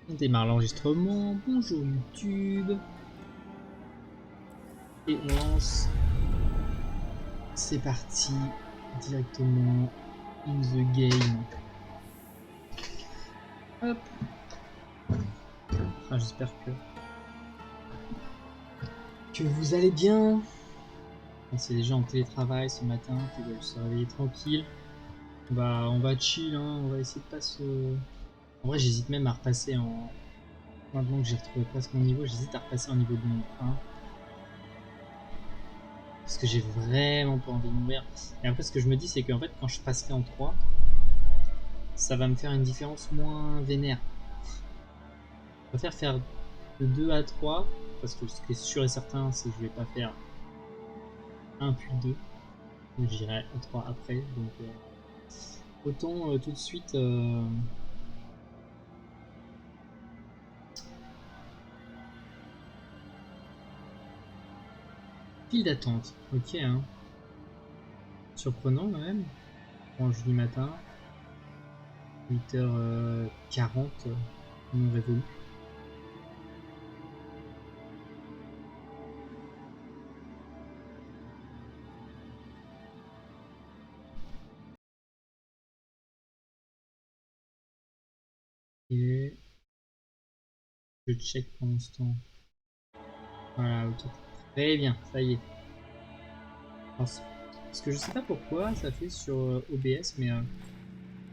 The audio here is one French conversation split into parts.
On démarre l'enregistrement. Bonjour YouTube. Et on lance. C'est parti. Directement in the game. Hop. Ah, j'espère que vous allez bien. C'est des gens en télétravail ce matin qui veulent se réveiller tranquille. On va chill, hein. On va essayer de pas se... En vrai, j'hésite même à repasser en... Maintenant que j'ai retrouvé presque mon niveau, j'hésite à repasser en niveau de monde 1. Parce que j'ai vraiment pas envie de mourir. Et après, ce que je me dis, c'est qu'en fait, quand je passerai en 3, ça va me faire une différence moins vénère. Je préfère faire de 2 à 3, parce que ce qui est sûr et certain, c'est que je vais pas faire 1 puis 2. J'irai à 3 après. Donc, autant tout de suite... File d'attente. Ok, hein. Surprenant quand même. Bon, jeudi matin. 8h40. Non révolu. Et je check pendant ce temps. Voilà, ok. Très bien, ça y est. Parce que je sais pas pourquoi ça fait sur OBS, mais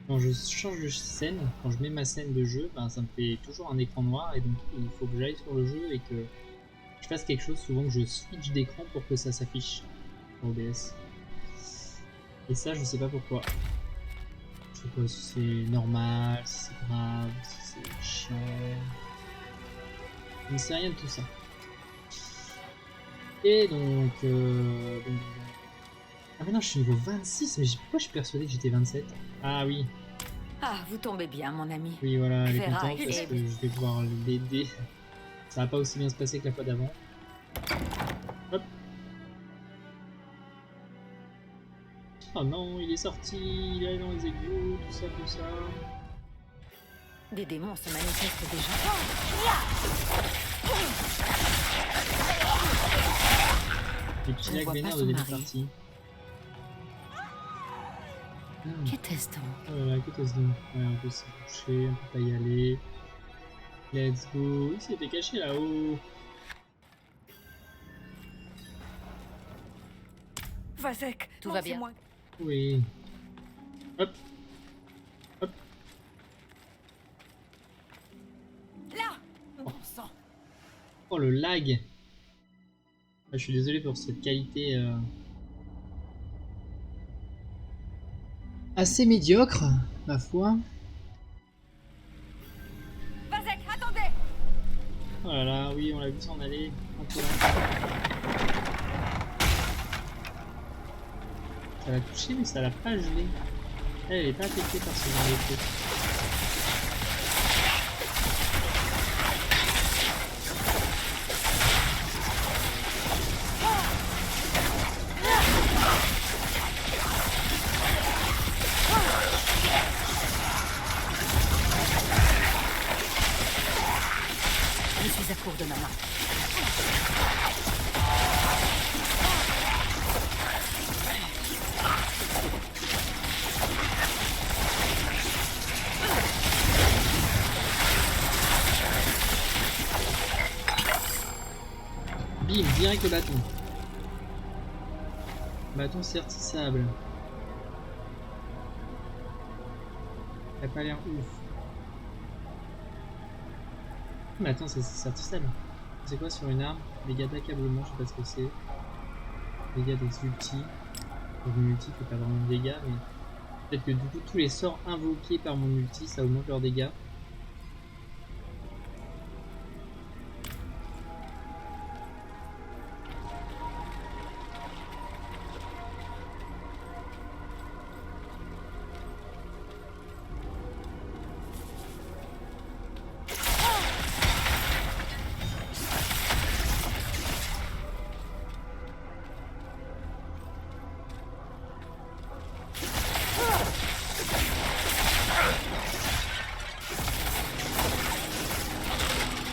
quand je change de scène, quand je mets ma scène de jeu, ben, ça me fait toujours un écran noir et donc il faut que j'aille sur le jeu et que je fasse quelque chose, souvent que je switch d'écran pour que ça s'affiche sur OBS. Et ça, je sais pas pourquoi. Je sais pas si c'est normal, si c'est grave, si c'est chiant. Je ne sais rien de tout ça. Et donc, ah mais non, je suis niveau 26, mais pourquoi je suis persuadé que j'étais 27? Ah oui. Ah, vous tombez bien, mon ami. Oui, voilà, elle est Vera contente parce que je vais pouvoir l'aider. Ça va pas aussi bien se passer que la fois d'avant. Hop. Oh non, il est sorti, il est allé dans les égouts, tout ça, tout ça. Des démons se manifestent déjà. Les petits lacs vénères de début de partie. Qu'était-ce donc? Oh là là, qu'est-ce donc? Ouais, on peut se coucher, on peut pas y aller. Let's go. Il s'était caché là-haut. Vasek, tout va bien. Moi. Oui. Hop. Hop. Là. Bon sang. Oh le lag. Ah, je suis désolé pour cette qualité assez médiocre, ma foi. Vasek, attendez. Oh là là, oui, on l'a vu s'en aller. Ça l'a touché, mais ça l'a pas gelé. Elle est pas affectée par ce genre de truc. Je suis à court de mana. Bim, direct le bâton. Bâton sertissable. Ça a pas l'air ouf. Mais attends, c'est sertissable. C'est quoi sur une arme? Dégâts d'accablement, je sais pas ce que c'est. Dégâts des ultis. Donc mon ulti fait pas vraiment de dégâts, mais peut-être que du coup tous les sorts invoqués par mon ulti, ça augmente leurs dégâts.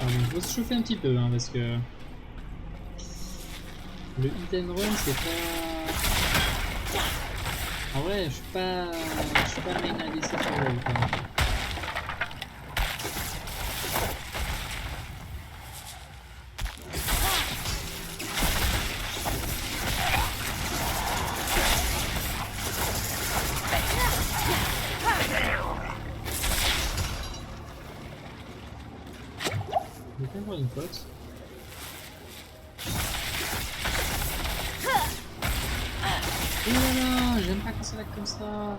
Il faut se chauffer un petit peu hein, parce que le hit and run c'est pas. En vrai, je suis pas main ADC sur le quoi. Je vais faire une pote. Oh là là, j'aime pas quand ça va comme ça.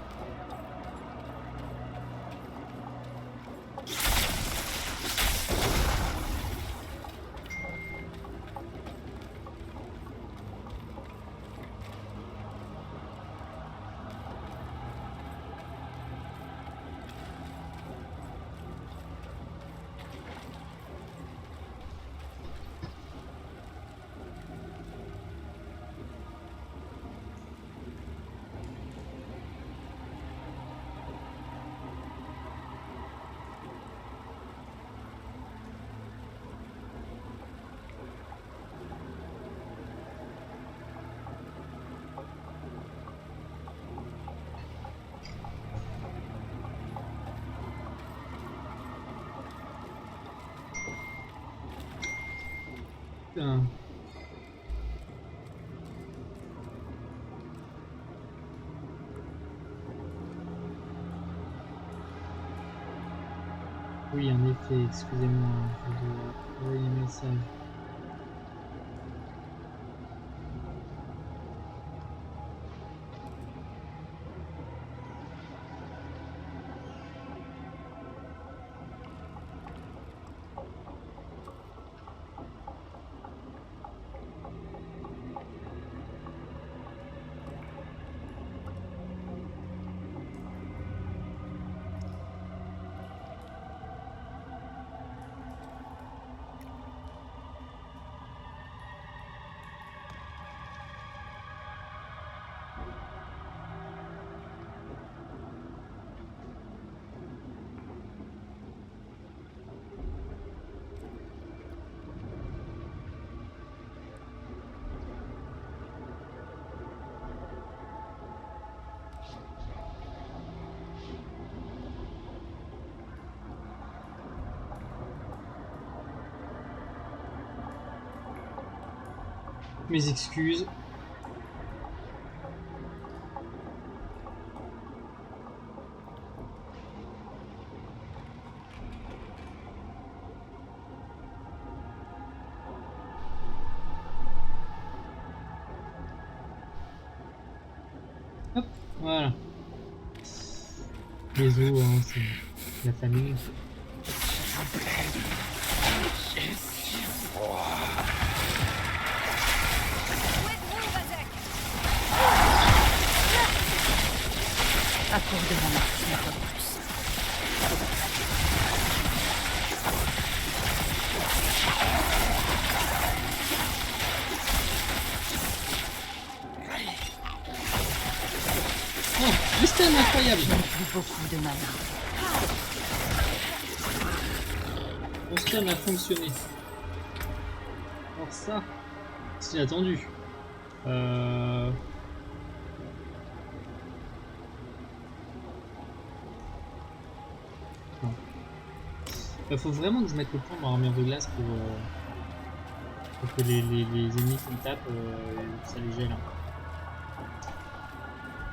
Putain. Oui, en effet, excusez-moi, je dois envoyer un message. Mes excuses. Hop, voilà. Les os, hein, c'est la famille. Accorde-moi une fois de plus. Oh, le stun incroyable! Je n'ai plus beaucoup de mana. Mon stun a fonctionné. Alors ça, c'est attendu. Il faut vraiment que je mette le point dans l'armure de glace pour que les ennemis qui me tapent, ça les gèle. Hein.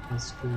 Parce que...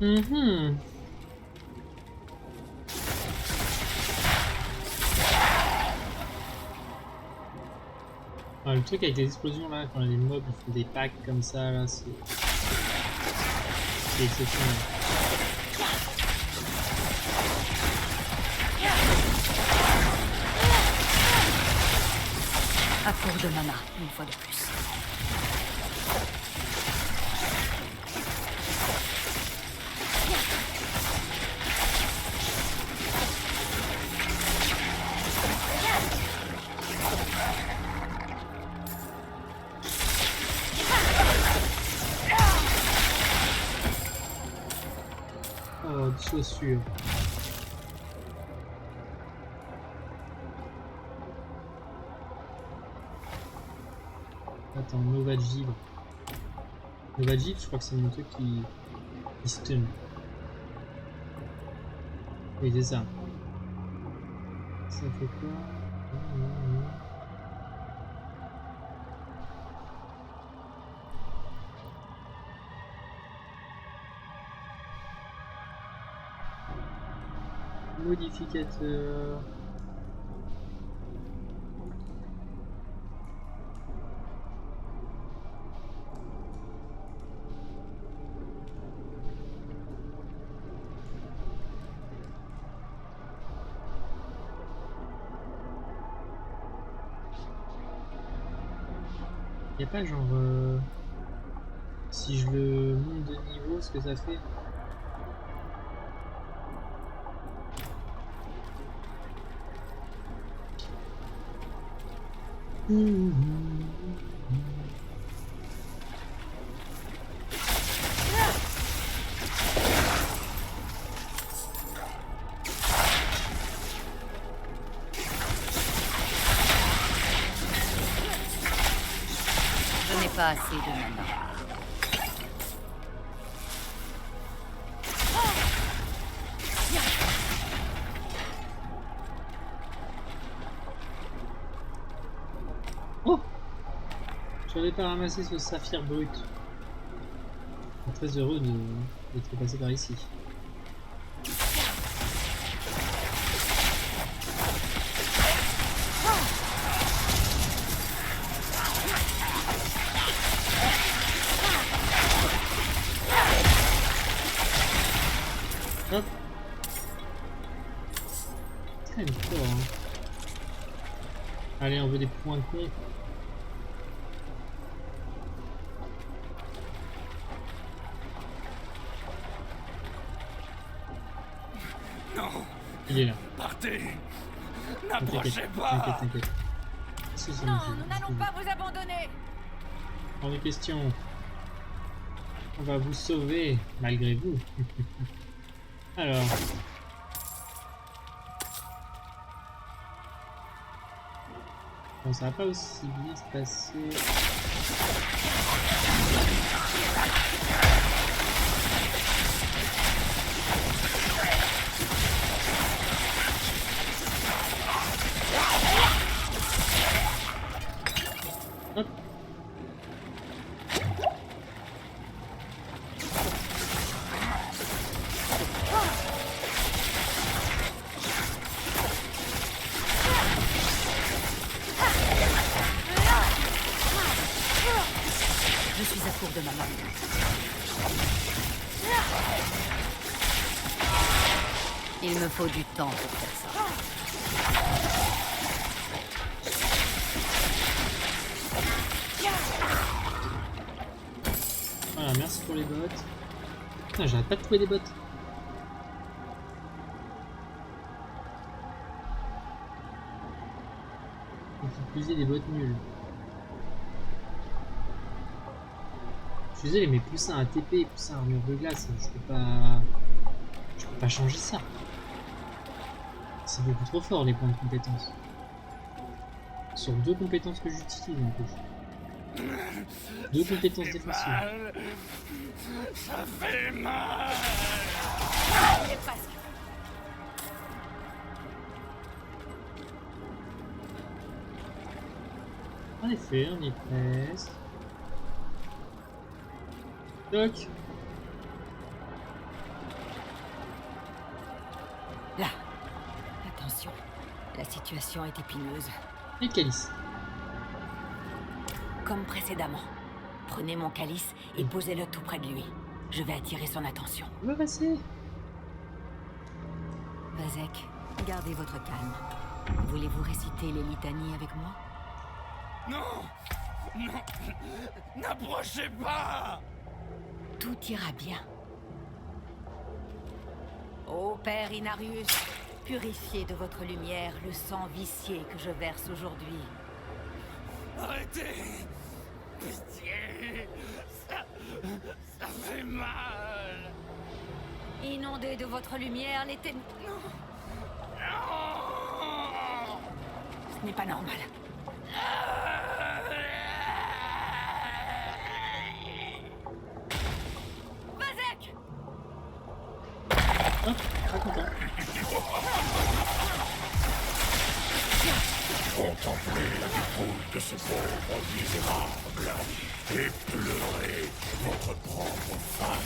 Mhm. Ah, le truc avec les explosions là, quand les mobs ils font des packs comme ça là, c'est exceptionnel. À court de mana, une fois de plus. Oh, des chaussures. Attends, Nova Givre. Nova Givre, je crois que c'est mon truc qui stun. Oui, c'est ça. Ça fait quoi? Modificateur. Y a pas genre si je le monte de niveau, ce que ça fait? Je n'ai pas assez de mana. Oh! J'avais pas ramassé ce saphir brut. Je suis très heureux d'être passé par ici. Hop! C'est quand même fort, hein. Allez, on veut des points de con. Non, Il est là. partez. T'inquiète, N'approchez t'inquiète, pas. t'inquiète. Si, si, Non, si, nous n'allons pas vous abandonner. hors de question. On va vous sauver, malgré vous. Alors. Bon, ça va pas aussi bien se passer. Hop. Je suis à court de mana. Il me faut du temps pour faire ça. Voilà, merci pour les bottes. Putain, j'arrête pas de trouver des bottes. Il faut utiliser des bottes nulles. Je suis désolé, mais plus un ATP, plus un armure de glace, je peux pas changer ça. C'est beaucoup trop fort les points de compétence. Sur deux compétences que j'utilise en plus. Deux compétences défensives. Mal. Ça fait mal. C'est presque. En effet, on y est presque. Toc. situation est épineuse. Et le calice. Comme précédemment. Prenez mon calice et posez-le tout près de lui. Je vais attirer son attention. On va passer. Vazek, gardez votre calme. Voulez-vous réciter les litanies avec moi? Non! Non! N'approchez pas! Tout ira bien. Ô Père Inarius, purifiez de votre lumière le sang vicié que je verse aujourd'hui. Arrêtez! Pitié! Ça fait mal! Inondez de votre lumière les ténèbres. Non! Ce n'est pas normal. Vazek! Hop, pas content. Contemplez la dépouille de ce pauvre misérable et pleurez votre propre fin.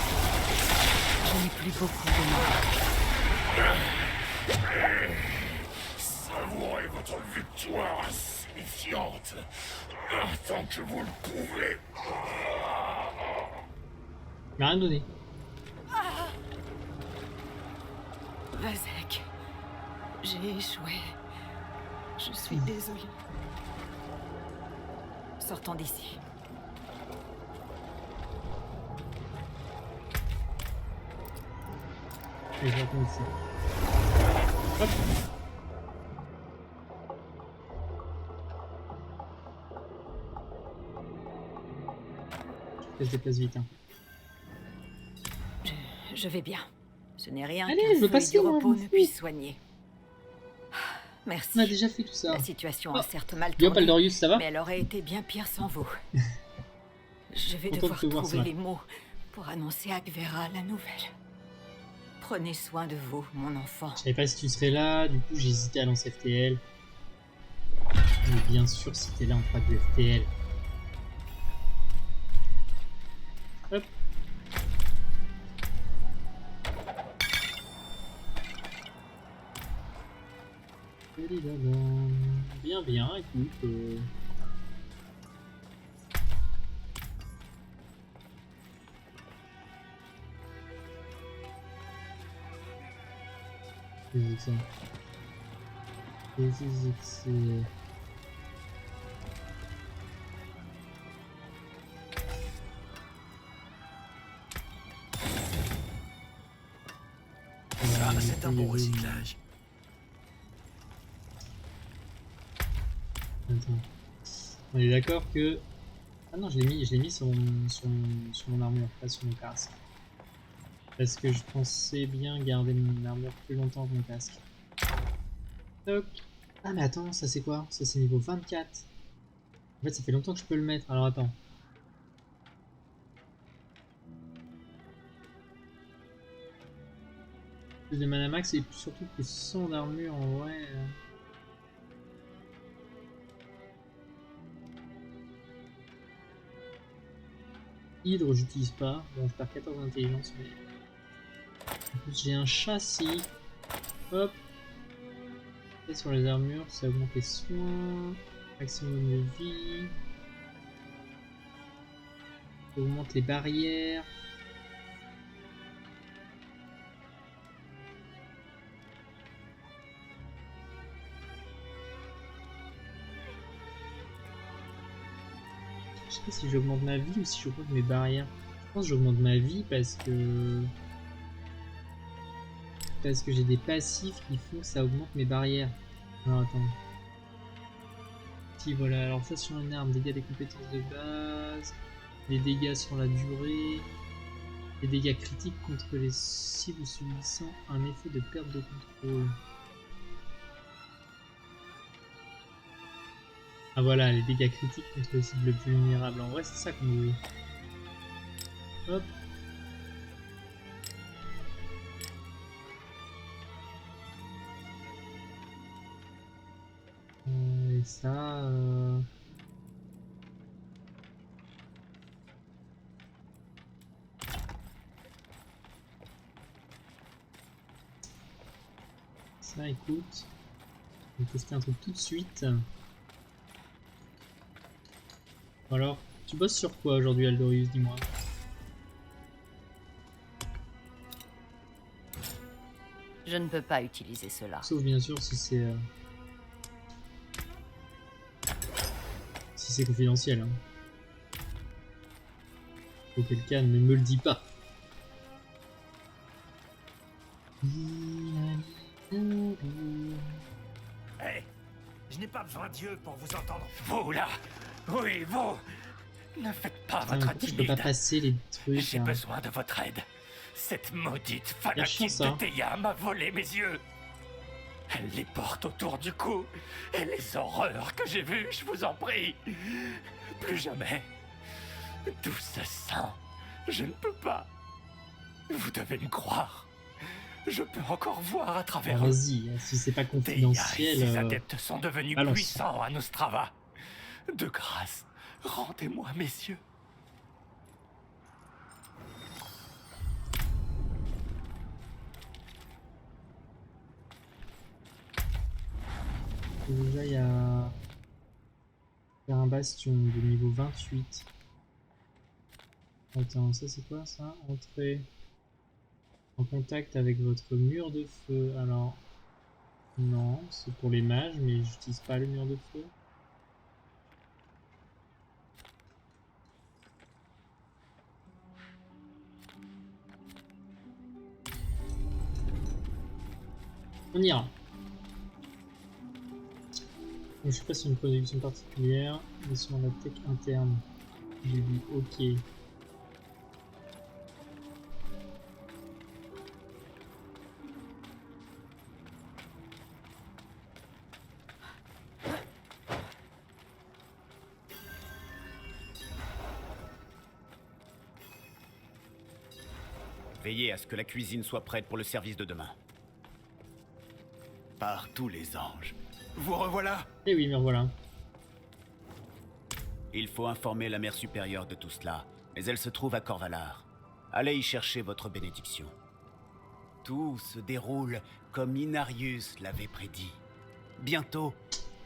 Je n'ai plus beaucoup de mal. Savourez votre victoire insignifiante, tant que vous le pouvez. Il m'a rien donné. Vazek, j'ai échoué. Je suis désolée. Sortons d'ici. Et je vais attendre ici. Hop. Je se déplace vite. Hein. Je vais bien. Ce n'est rien Allez, qu'un je veux feu passer, et du moi, repos je m'en ne fous. puisse soigner. Merci. On a déjà fait tout ça. La situation a Oh. certes mal Yo, tourné, Paldorius, ça va? mais elle aurait été bien pire sans vous. Je vais Content de devoir te voir, trouver ça. les mots pour annoncer à Gvera la nouvelle. Prenez soin de vous, mon enfant. Je savais pas si tu serais là, du coup j'ai hésité à lancer FTL. Mais bien sûr si t'es là on fera du FTL. Hop. Bien bien, écoute. C'est ça. C'est... Ça, c'est un bon recyclage. Attends. On est d'accord que... Ah non, je l'ai mis sur mon armure, pas sur mon casque. Parce que je pensais bien garder mon armure plus longtemps que mon casque. Toc. Ah mais attends, ça c'est quoi? Ça c'est niveau 24. En fait ça fait longtemps que je peux le mettre, alors attends. Plus de mana max et surtout plus 100 d'armure en vrai. Hydre j'utilise pas, bon je perds 14 d'intelligence mais... En plus j'ai un châssis. Hop. Et sur les armures, ça augmente les soins, maximum de vie, ça augmente les barrières. Je sais pas si j'augmente ma vie ou si j'augmente mes barrières. Je pense que j'augmente ma vie parce que j'ai des passifs qui font que ça augmente mes barrières. Alors attends. Si voilà, alors ça sur une arme, dégâts des compétences de base, les dégâts sur la durée, les dégâts critiques contre les cibles subissant un effet de perte de contrôle. Ah voilà, les dégâts critiques contre les cibles vulnérables. En vrai c'est ça qu'on veut. Hop. ça. Ça, écoute. On va tester un truc tout de suite. Alors, tu bosses sur quoi aujourd'hui, Aldorius, dis-moi? Je ne peux pas utiliser cela. Sauf bien sûr si c'est confidentiel. Hein. Auquel cas, ne me le dis pas. Hé, je n'ai pas besoin d'yeux pour vous entendre. Vous là, oui, vous, ne faites pas Putain, votre pourquoi je peux pas timide. passer les trucs J'ai là. besoin de votre aide. Cette maudite La fanatique chance, hein. de Théa m'a volé mes yeux. Elle les porte autour du cou. Et les horreurs que j'ai vues, je vous en prie. Plus jamais. D'où ce sang? Je ne peux pas. Vous devez me croire. Je peux encore voir à travers Bon, eux. vas-y, si c'est pas Théa et confidentiel. ses adeptes sont devenus balance. puissants à Nostrava. De grâce, rendez-moi mes yeux. Déjà, il y a un bastion de niveau 28. Attends, ça c'est quoi ça? Entrer en contact avec votre mur de feu. Alors, non, c'est pour les mages, mais j'utilise pas le mur de feu. On ira. Je suis pas sur une production particulière, mais sur la tech interne. J'ai vu, ok. Veillez à ce que la cuisine soit prête pour le service de demain. Par tous les anges. Vous revoilà! Eh oui, mais voilà. Il faut informer la mère supérieure de tout cela, mais elle se trouve à Corvalar. Allez y chercher votre bénédiction. Tout se déroule comme Inarius l'avait prédit. Bientôt,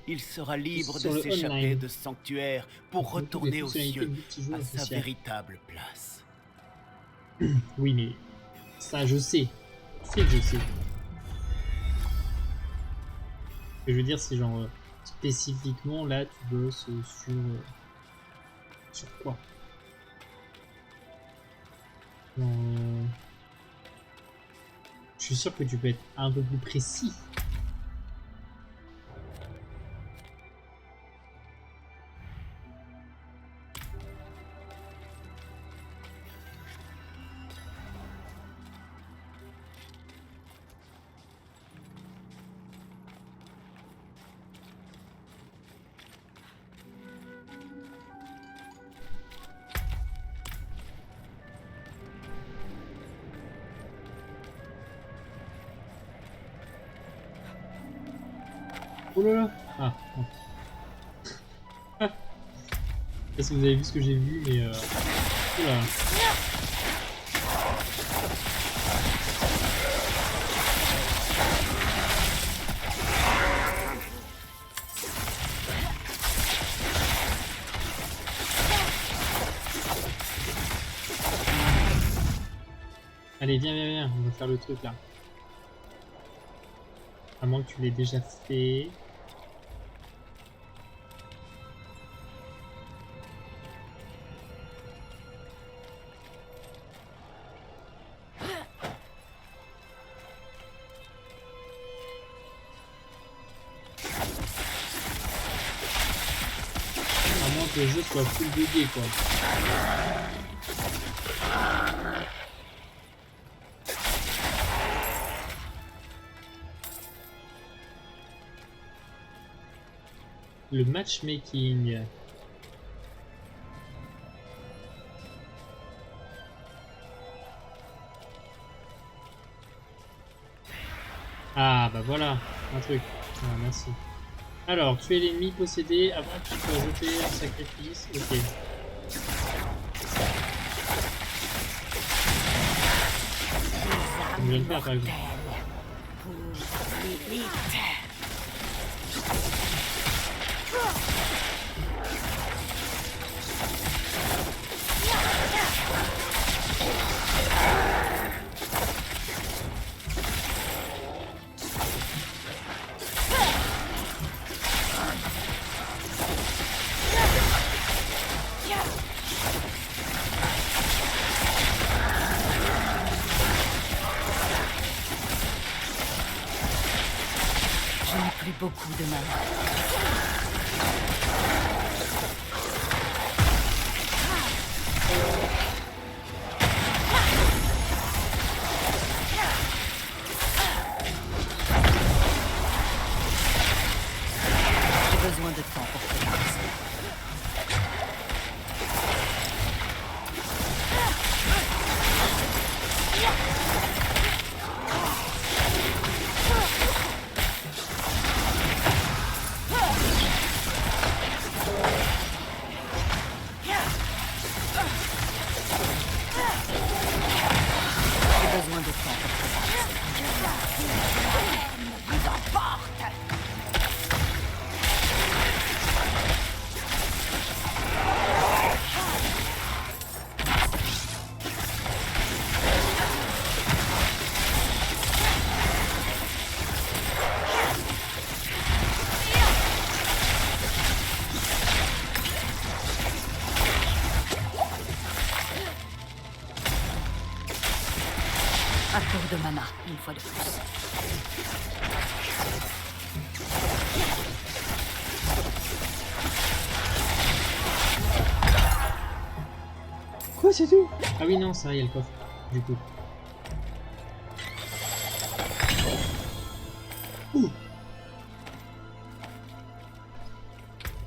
il sera libre Sur de le s'échapper online. de ce sanctuaire pour Beaucoup de retourner aux fonctionnalités cieux, multijoueurs à sa associées. véritable place. Oui, mais ça, je sais. Tu sais que je sais. Ce que je veux dire, c'est genre spécifiquement là, tu bosses sur quoi? Genre, je suis sûr que tu peux être un peu plus précis. Oh là là! Ah, non. Je sais pas si vous avez vu ce que j'ai vu, mais oula. Allez, viens, viens, viens, on va faire le truc là. À moins que tu l'aies déjà fait. À moins que le jeu soit full bugué quoi. Le matchmaking. Ah bah voilà, un truc. Ah, merci. Alors, tuer l'ennemi possédé avant qu'il soit jeté en sacrifice. Ok. Comme je viens de faire par exemple. Pour l'élite. Je n'ai plus beaucoup de mal. J'ai besoin de temps pour préparer ça. J'ai besoin de temps pour préparer ça. Vous emporte. À tour de mana, une fois de plus. Quoi, c'est tout? Ah oui, non, ça, il y a le coffre. Du coup. Ouh.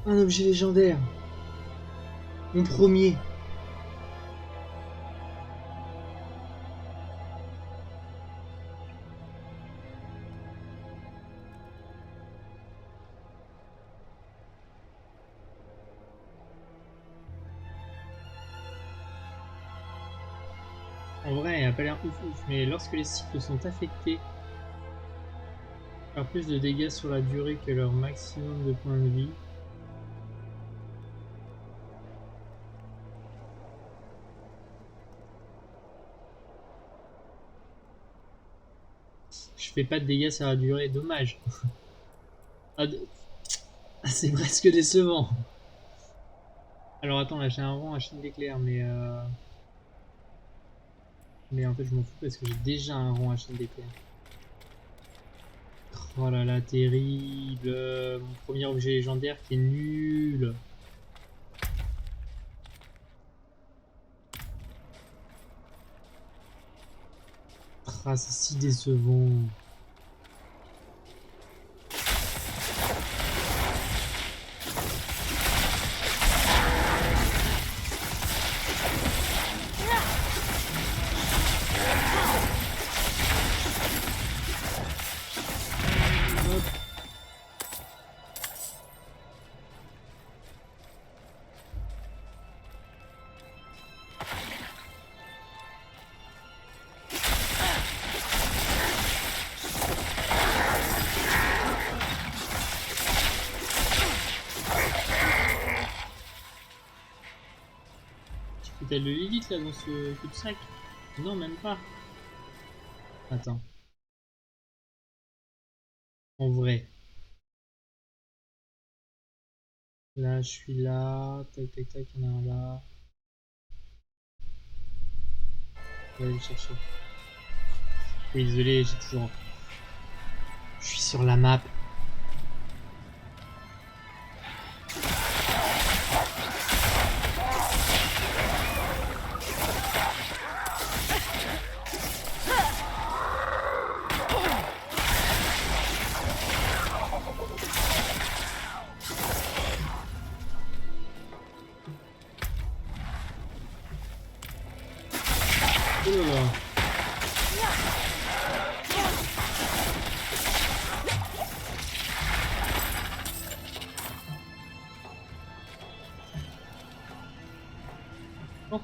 Un objet légendaire. Mon premier. En vrai, elle a pas l'air ouf ouf, mais lorsque les cycles sont affectés par plus de dégâts sur la durée que leur maximum de points de vie, je fais pas de dégâts sur la durée, dommage. Ah, c'est presque décevant. Alors attends, là j'ai un rang à chaîne d'éclair, mais en fait je m'en fous parce que j'ai déjà un rang à chaîne d'éclair. Oh là là, terrible. Mon premier objet légendaire qui est nul. Ah, c'est si décevant. T'as le Lilith là dans ce cul-de-sac? Non, même pas. Attends. En vrai. Là, je suis là. Tac, tac, tac, il y en a un là. Je vais aller le chercher. Oui, désolé, j'ai toujours... Je suis sur la map. Oh là là. Oh.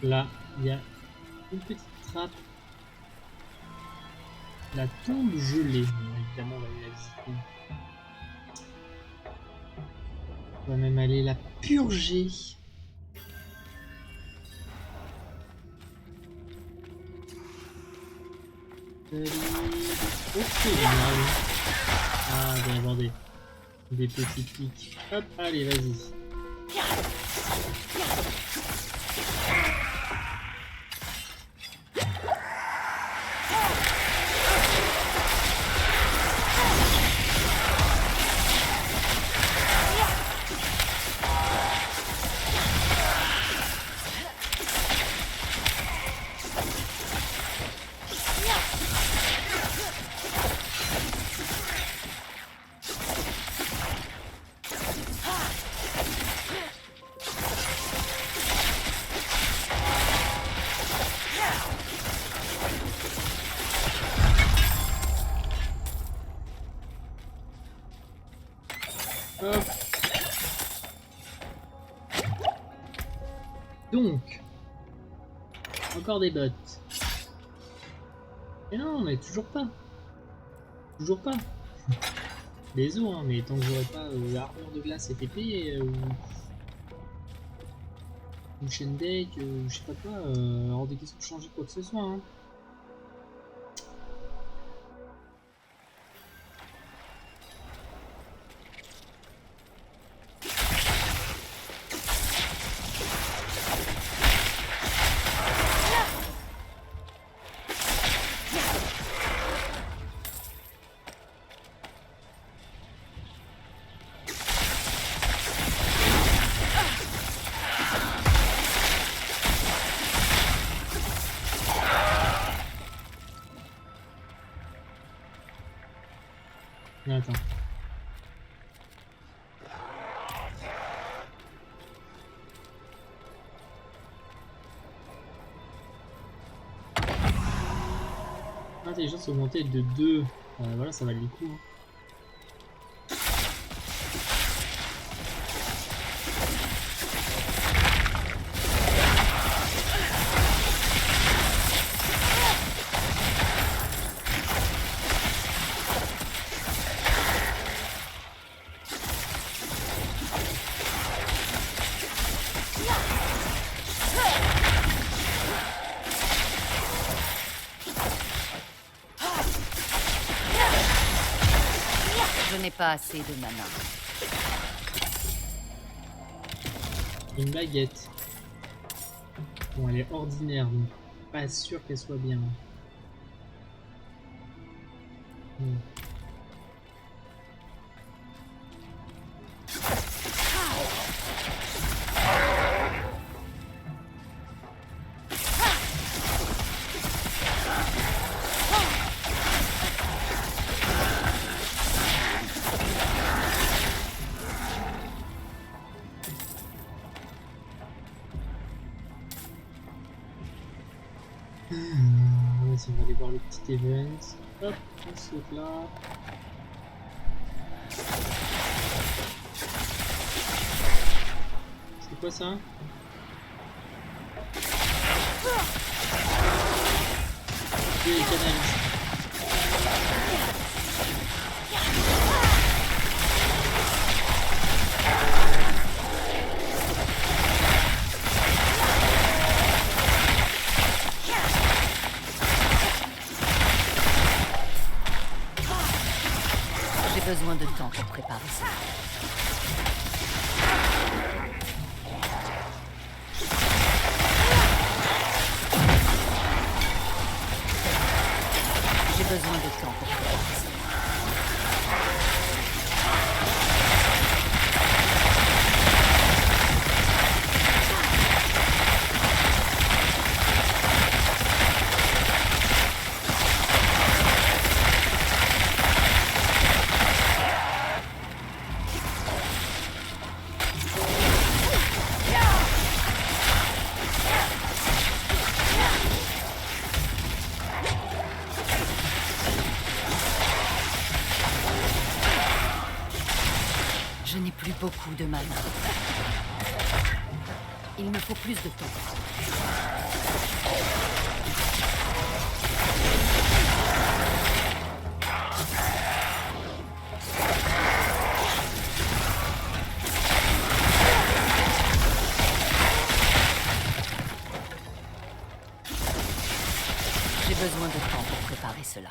Là, il y a une petite trappe. La tombe gelée. Bon, évidemment, on va aller la visiter. On va même aller la purger. Ok, génial. Ah, bien abordé. Des petits pics. Hop, allez, vas-y. Hop. Donc, encore des bottes. Mais non, mais toujours pas. Toujours pas. Les os, hein, mais tant que j'aurai pas armure de glace et TP ou chaîne deck, je sais pas quoi, hors des questions de changer quoi que ce soit. Hein. Attends. Intelligence augmentée de 2. Voilà, ça valait le coup. Hein. Je n'ai pas assez de mana. Une baguette. Bon, elle est ordinaire, donc pas sûr qu'elle soit bien. Vas-y, on va aller voir le petit event. Hop, on saute là. C'est quoi ça? Oui, canaliste. J'ai besoin de temps pour préparer ça. J'ai besoin de temps pour préparer ça. beaucoup de mana. Il me faut plus de temps. J'ai besoin de temps pour préparer cela.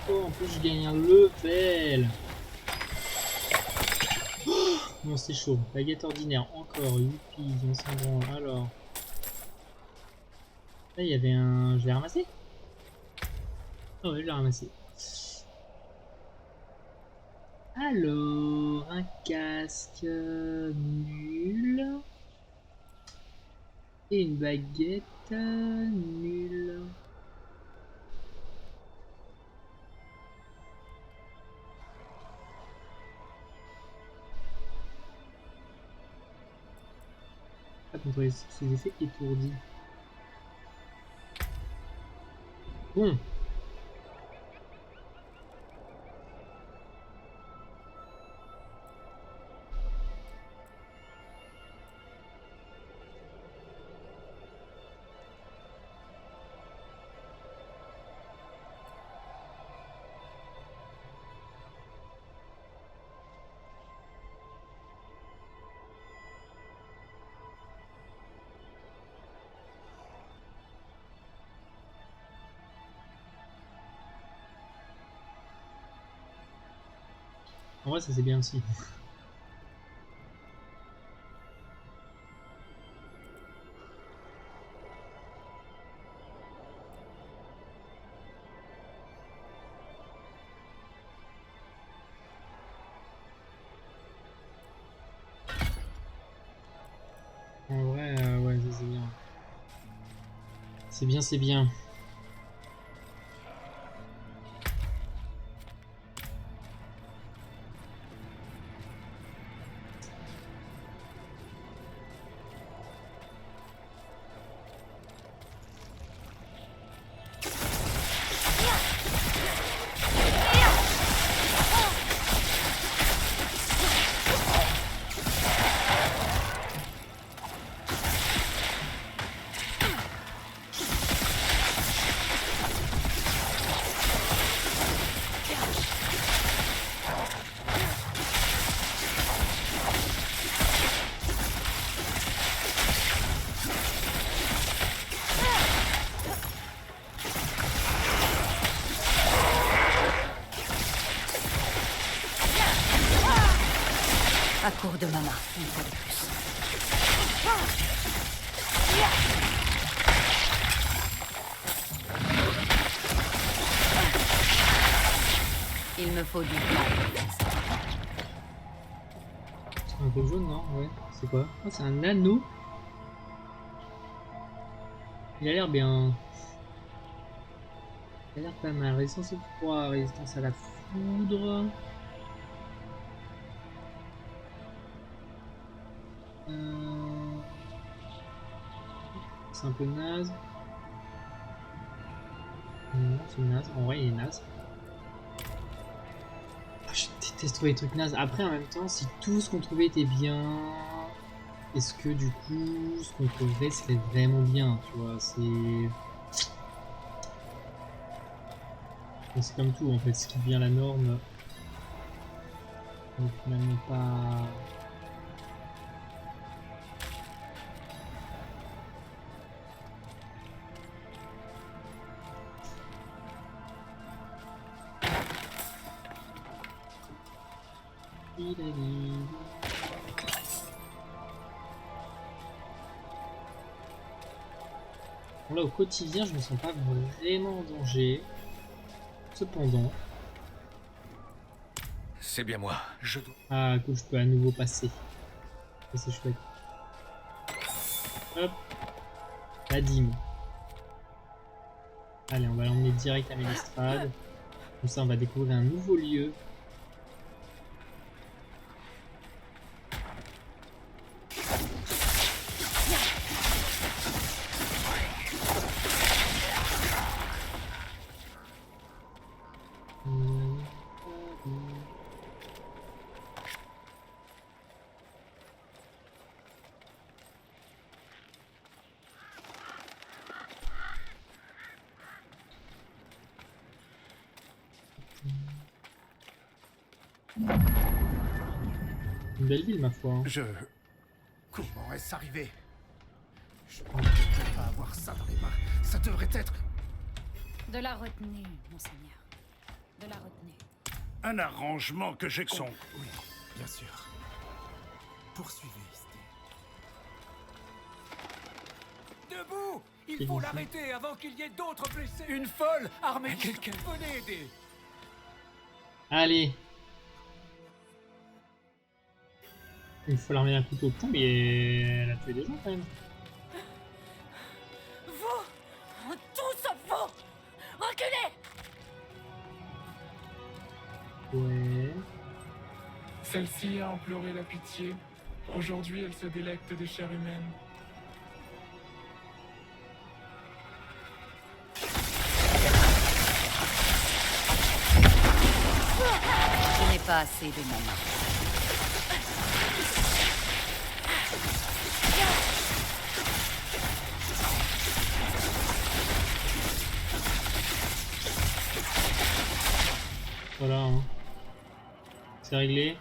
Oh, en plus je gagne un level. Oh, non, c'est chaud. Baguette ordinaire, encore. Youpi, on s'en branle. Alors. Là, il y avait un. Je l'ai ramassé? Ah ouais, je l'ai ramassé. Alors, un casque nul. Et une baguette nulle. Ah, contre ces effets étourdis. Bon. En vrai, ça c'est bien aussi. En vrai, ouais, ça c'est bien. C'est bien, c'est bien. À court de mana, une fois de plus. Il me faut du temps. C'est un peu jaune, non? Ouais. C'est quoi? Oh, c'est un anneau. Il a l'air bien. Il a l'air pas mal. Résistance au froid, résistance à la foudre. C'est un peu naze. Non, c'est naze. En vrai, il est naze. Ah, je déteste trouver des trucs nazes. Après, en même temps, si tout ce qu'on trouvait était bien, est-ce que du coup, ce qu'on trouverait serait vraiment bien, tu vois? C'est comme tout, en fait. Ce qui devient la norme n'est finalement pas... Bon, là, au quotidien, je me sens pas vraiment en danger. Cependant... C'est bien moi, je dois... Ah, que je peux à nouveau passer. Ça, c'est chouette. Hop. La dîme. Allez, on va l'emmener direct à Mélistrade. Comme ça, on va découvrir un nouveau lieu. Une belle ville, ma foi. Hein. Comment est-ce arrivé? Je ne devrais pas avoir ça dans les mains. Ça devrait être... De la retenue, monseigneur. De la retenue. Un arrangement que j'ai con... Oui, bien sûr. Poursuivez, Isté. Debout! Il faut l'arrêter avant qu'il y ait d'autres blessés. Une folle armée de quelqu'un. Venez aider. Allez. Il faut l'armer d'un couteau. Putain, mais elle a tué des gens quand même. Vous, tout sauf vous, reculez! Ouais. Celle-ci a imploré la pitié. Aujourd'hui, elle se délecte des chairs humaines. Je n'ai pas assez de mana. Voilà. Hein. C'est réglé.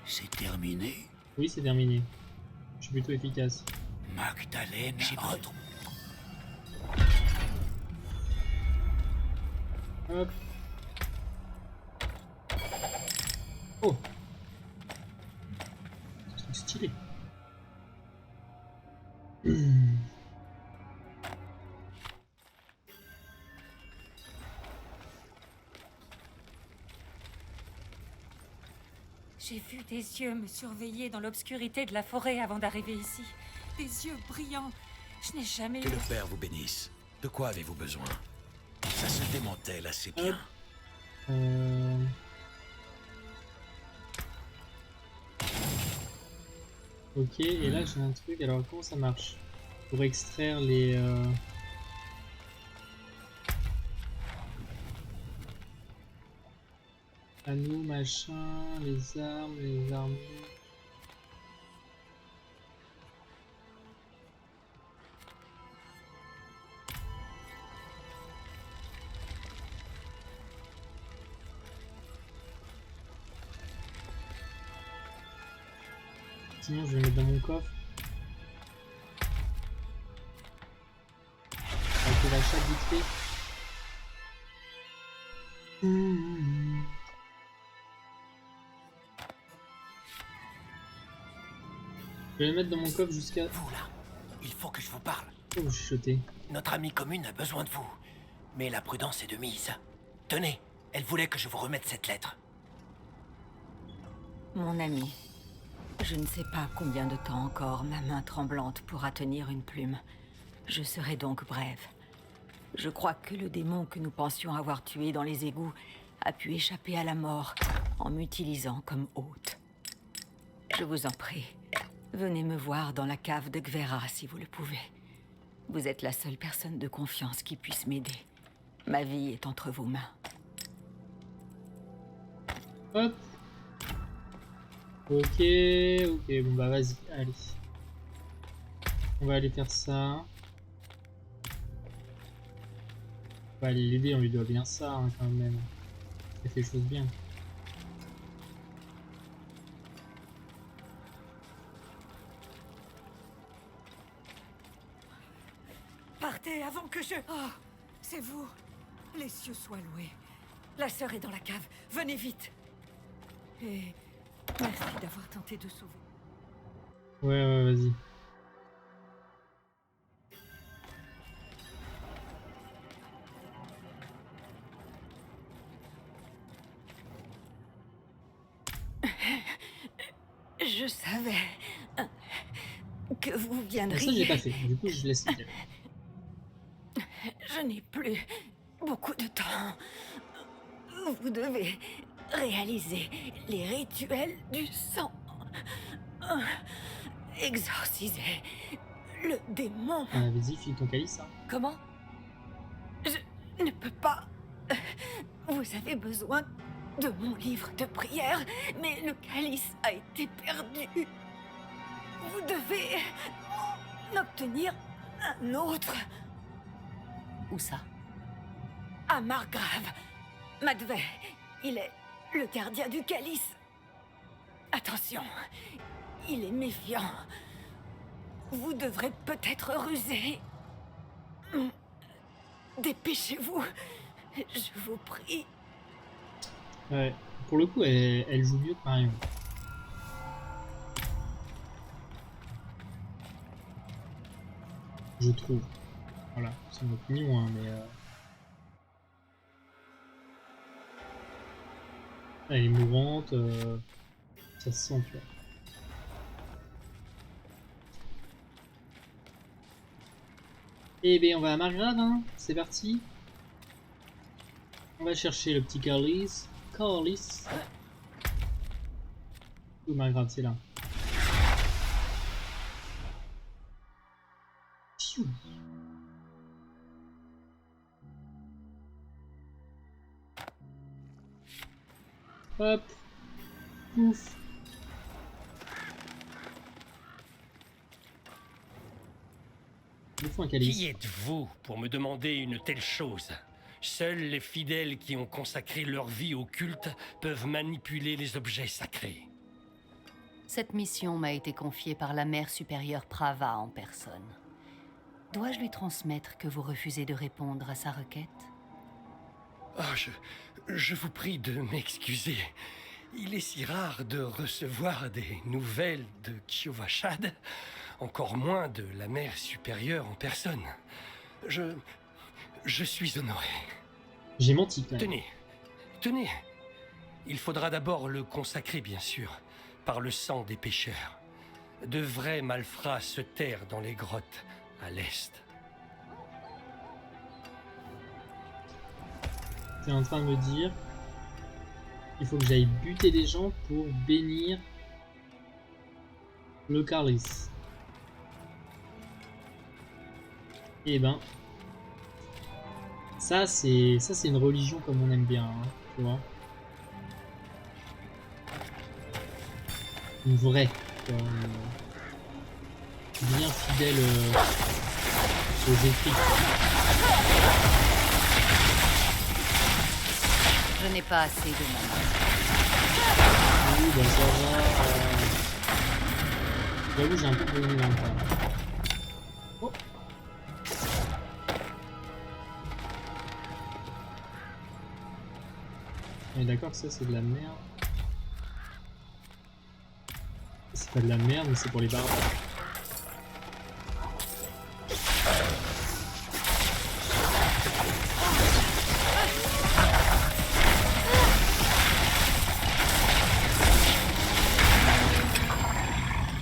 C'est terminé. Oui, c'est terminé. Je suis plutôt efficace. Magdalena. Hop. Oh. C'est stylé. J'ai vu des yeux me surveiller dans l'obscurité de la forêt avant d'arriver ici. Des yeux brillants. Je n'ai jamais Que eu... le Père vous bénisse. De quoi avez-vous besoin? Ça se démantèle assez bien. Ok, et là j'ai un truc. Alors comment ça marche? Pour extraire les... anneaux, machin, les armes... Sinon je vais mettre dans mon coffre. Avec l'achat vite fait. Je vais les mettre dans mon coffre jusqu'à... Vous là, il faut que je vous parle. Oh, je suis chuchoté. Notre amie commune a besoin de vous. Mais la prudence est de mise. Tenez, elle voulait que je vous remette cette lettre. Mon ami, je ne sais pas combien de temps encore ma main tremblante pourra tenir une plume. Je serai donc brève. Je crois que le démon que nous pensions avoir tué dans les égouts a pu échapper à la mort en m'utilisant comme hôte. Je vous en prie, venez me voir dans la cave de Gvera si vous le pouvez. Vous êtes la seule personne de confiance qui puisse m'aider. Ma vie est entre vos mains. Hop. Ok, ok, bon bah vas-y, allez. On va aller faire ça. On va aller l'aider, on lui doit bien ça hein, quand même. Elle fait les choses bien. Partez avant que je... Oh, c'est vous. Les cieux soient loués. La sœur est dans la cave. Venez vite. Et merci d'avoir tenté de sauver. Ouais, vas-y. Je savais que vous Mais ça, je l'ai viendriez. pas fait. Du coup, je laisse le dire. Je n'ai plus beaucoup de temps. Vous devez réaliser les rituels du sang. Exorciser le démon. Vas-y, file ton calice. Hein. Comment? Je ne peux pas. Vous avez besoin de mon livre de prière, mais le calice a été perdu. Vous devez en obtenir un autre. Où ça? À Margrave. Madvey, il est le gardien du calice. Attention, il est méfiant. Vous devrez peut-être ruser. Dépêchez-vous, je vous prie. Ouais. Pour le coup, elle joue mieux que Marion. Je trouve. Voilà, c'est mon opinion, hein, mais... Elle est mourante, ça se sent, tu vois. Eh bien, on va à Margrave, hein. C'est parti. On va chercher le petit Carlis. Carlis. Où Margrave, c'est là. Pfiou. Hop. Pouf. Il faut un calice. Qui êtes-vous pour me demander une telle chose? Seuls les fidèles qui ont consacré leur vie au culte peuvent manipuler les objets sacrés. Cette mission m'a été confiée par la mère supérieure Prava en personne. Dois-je lui transmettre que vous refusez de répondre à sa requête? Oh, je vous prie de m'excuser. Il est si rare de recevoir des nouvelles de Kyovashad, encore moins de la mère supérieure en personne. Je suis honoré. J'ai menti quand même. Tenez. Il faudra d'abord le consacrer, bien sûr, par le sang des pécheurs. De vrais malfrats se terrent dans les grottes à l'est. T'es en train de me dire il faut que j'aille buter des gens pour bénir le Carlis. Eh ben, ça c'est une religion comme on aime bien, hein, tu vois. Une vraie, tu vois, bien fidèle aux écrits. Je n'ai pas assez de mana. Oui, bah ça va. J'avoue, j'ai un peu donné dans le temps. Oh. On est d'accord que ça c'est de la merde. C'est pas de la merde, mais c'est pour les barbares.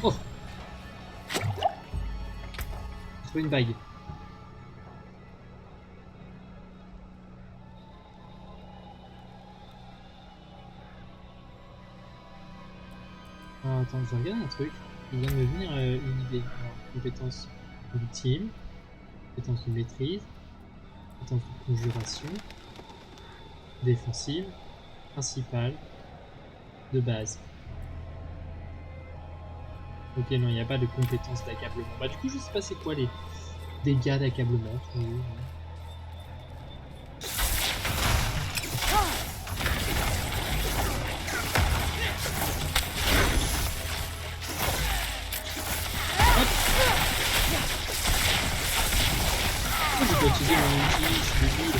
Oh! J'ai trouvé une bague. Alors, attends, je regarde un truc. Il vient de me venir une idée. Alors, compétence ultime, compétence de maîtrise, compétence de conjuration, défensive, principale, de base. Ok, non, il n'y a pas de compétence d'accablement. Bah, du coup, je sais pas c'est quoi les dégâts d'accablement. Je peux utiliser mon outil, je suis débile.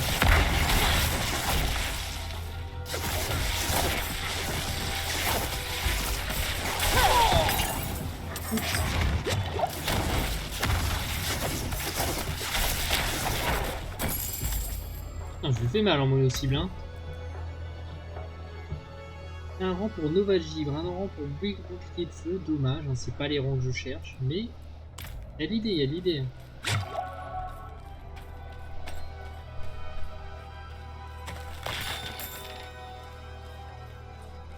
Ah, je lui fais mal en mono cible, hein. Un rang pour Nova Gibre, un rang pour bouclier de feu, dommage, hein, c'est pas les rangs que je cherche, mais il y a de l'idée, il y a de l'idée. Hein.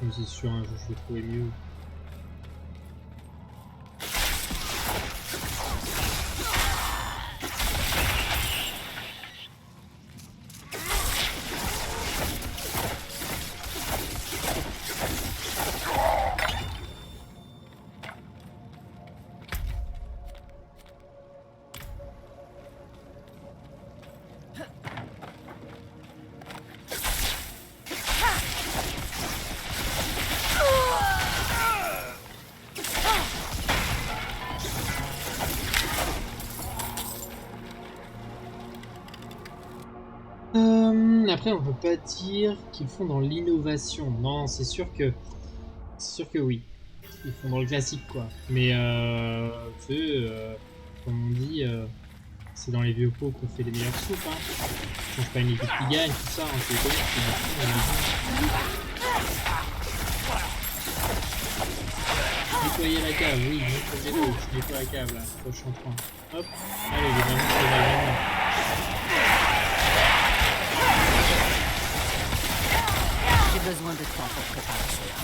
Mais c'est sûr, un jour je vais trouver mieux. Après, on peut pas dire qu'ils font dans l'innovation. Non, c'est sûr que oui. Ils font dans le classique, quoi. Mais comme on dit, c'est dans les vieux pots qu'on fait les meilleures soupes. Hein. Je change pas une équipe qui gagne, tout ça. Hein, c'est nettoyer la cave, oui, je nettoie la cave là, je suis en train. Hop, allez, les vraiment. J'ai besoin de temps pour préparer cela.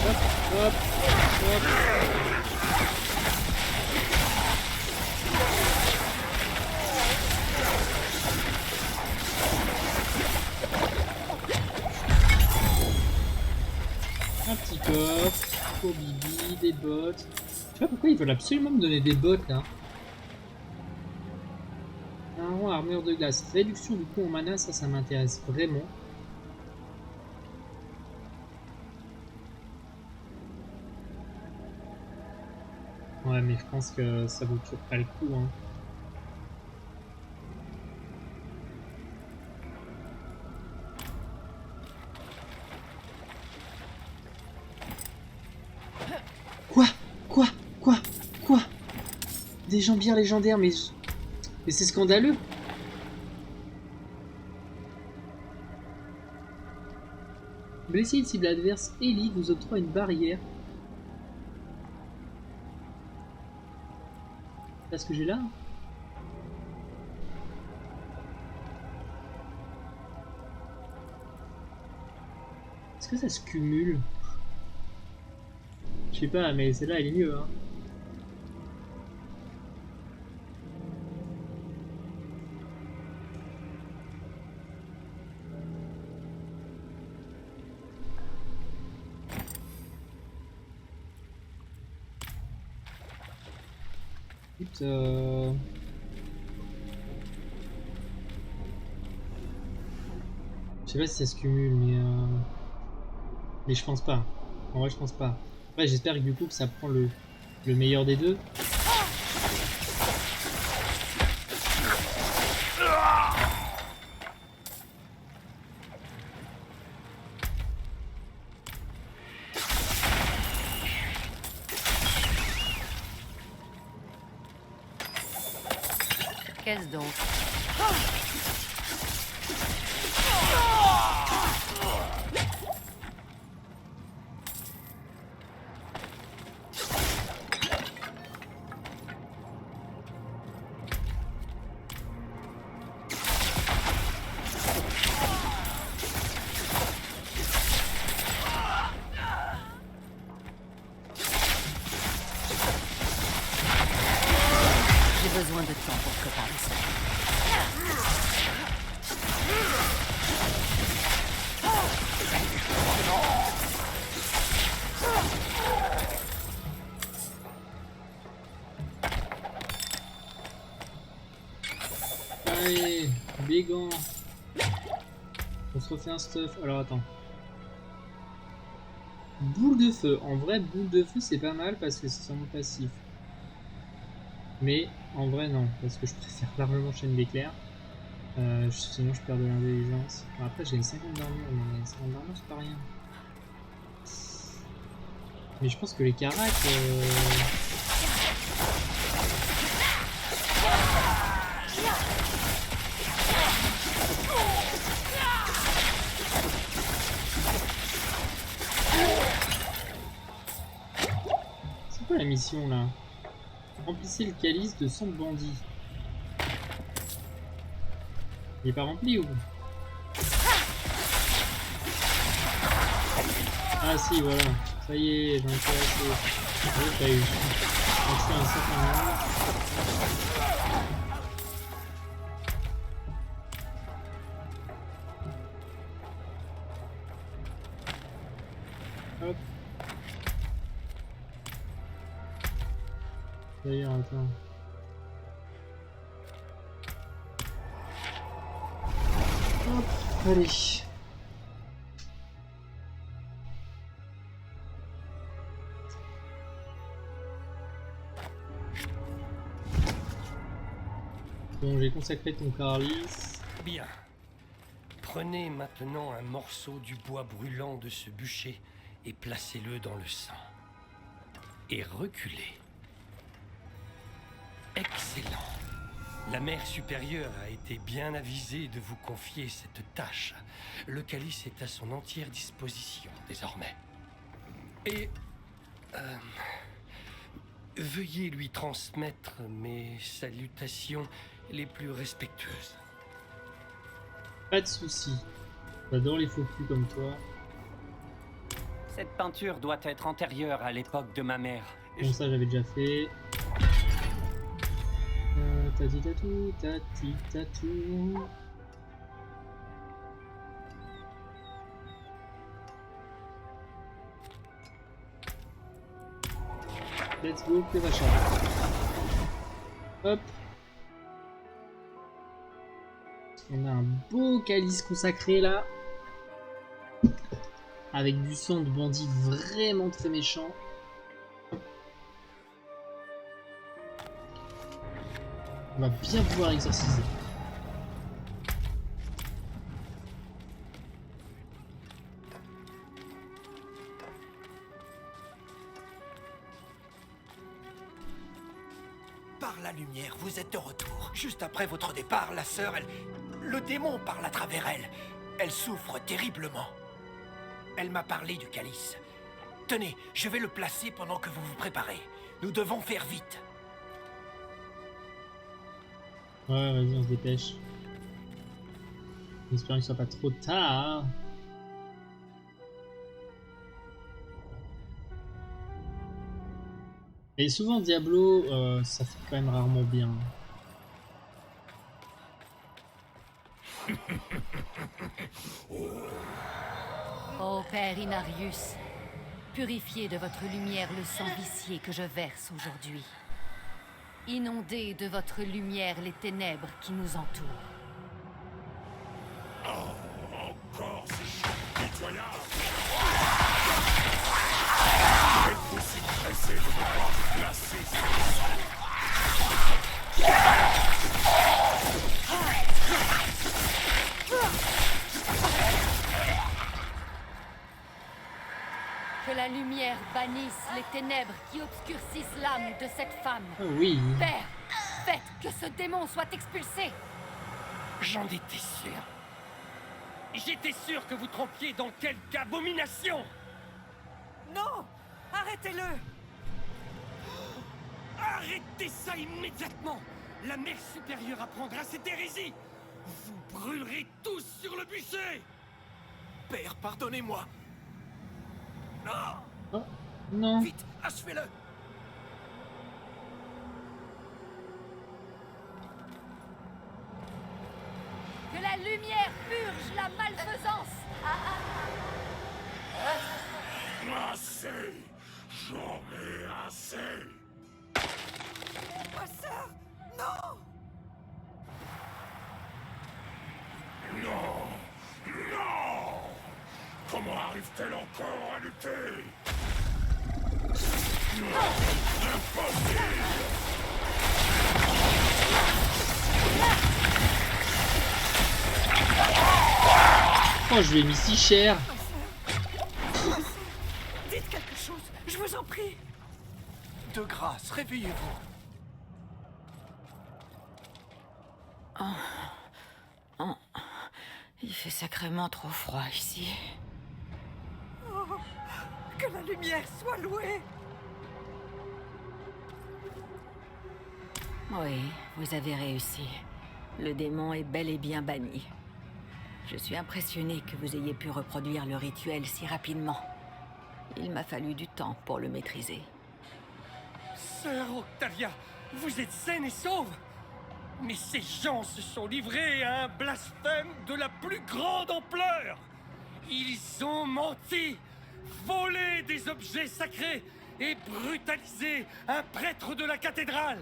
Hop, hop, hop. Un petit coffre pour Bibi, des bottes. Je sais pas pourquoi ils veulent absolument me donner des bottes là. Un rang armure de glace. Réduction du coût en mana, ça m'intéresse vraiment. Ouais, mais je pense que ça vaut toujours pas le coup, hein. Quoi? Des jambières légendaires, mais c'est scandaleux. Blesser une cible adverse élite vous octroie une barrière. C'est ce que j'ai là. Est-ce que ça se cumule? Je sais pas, mais celle-là elle est mieux, hein. Je sais pas si ça se cumule, mais je pense pas. En vrai, je pense pas. Ouais, j'espère que du coup que ça prend le meilleur des deux. Qu'est-ce donc? J'ai besoin de temps pour préparer ça. Allez, Bégan. On se refait un stuff. Alors attends. Boule de feu. En vrai, boule de feu c'est pas mal parce que c'est sur mon passif. Mais en vrai non, parce que je préfère largement chaîne d'éclair. Sinon je perds de l'intelligence. Bon, après j'ai une 50 d'armure, mais 50 d'armure c'est pas rien. Mais je pense que les caracs... mission là? Remplissez le calice de sang de bandit. Il est pas rempli ou? Ah si, voilà. Ça y est, j'en ai fait assez. Oui, t'as eu. On fait un certain nombre. Hop. D'ailleurs, attends. Hop, allez. Bon, j'ai consacré ton Carlis. Bien. Prenez maintenant un morceau du bois brûlant de ce bûcher et placez-le dans le sang. Et reculez. Excellent. La mère supérieure a été bien avisée de vous confier cette tâche. Le calice est à son entière disposition désormais. Et... veuillez lui transmettre mes salutations les plus respectueuses. Pas de soucis. J'adore les faux culs comme toi. Cette peinture doit être antérieure à l'époque de ma mère. Bon, ça j'avais déjà fait. Tati tatou, tati tatou. Let's go, que machin. Hop. On a un beau calice consacré là. Avec du sang de bandit vraiment très méchant. On va bien pouvoir exorciser. Par la lumière, vous êtes de retour. Juste après votre départ, la sœur, le démon parle à travers elle. Elle souffre terriblement. Elle m'a parlé du calice. Tenez, je vais le placer pendant que vous vous préparez. Nous devons faire vite. Ouais, vas-y, on se dépêche. J'espère qu'il soit pas trop tard. Et souvent Diablo, ça fait quand même rarement bien. Ô Père Inarius, purifiez de votre lumière le sang vicié que je verse aujourd'hui. Inondez de votre lumière les ténèbres qui nous entourent. Encore ce chant pitoyable. Êtes-vous si pressé de me voir glacer ce sang? Que la lumière bannisse les ténèbres qui obscurcissent l'âme de cette femme. Oh oui. Père, faites que ce démon soit expulsé. J'en étais sûr. J'étais sûr que vous trompiez dans quelque abomination. Non! Arrêtez-le! Arrêtez ça immédiatement! La mère supérieure apprendra cette hérésie! Vous brûlerez tous sur le bûcher! Père, pardonnez-moi! Non! Oh, non. Vite, achevez-le! Que la lumière purge la malfaisance. Assez! J'en ai assez! Ma sœur! Non! Non! Non! Comment arrive-t-elle encore à lutter? Non! Impossible! Oh, je l'ai mis si cher. Dites quelque chose, je vous en prie. De grâce, réveillez-vous. Il fait sacrément trop froid ici. Oh, que la lumière soit louée. Oui, vous avez réussi. Le démon est bel et bien banni. Je suis impressionné que vous ayez pu reproduire le rituel si rapidement. Il m'a fallu du temps pour le maîtriser. Sœur Octavia, vous êtes saine et sauve? Mais ces gens se sont livrés à un blasphème de la plus grande ampleur. Ils ont menti, volé des objets sacrés et brutalisé un prêtre de la cathédrale.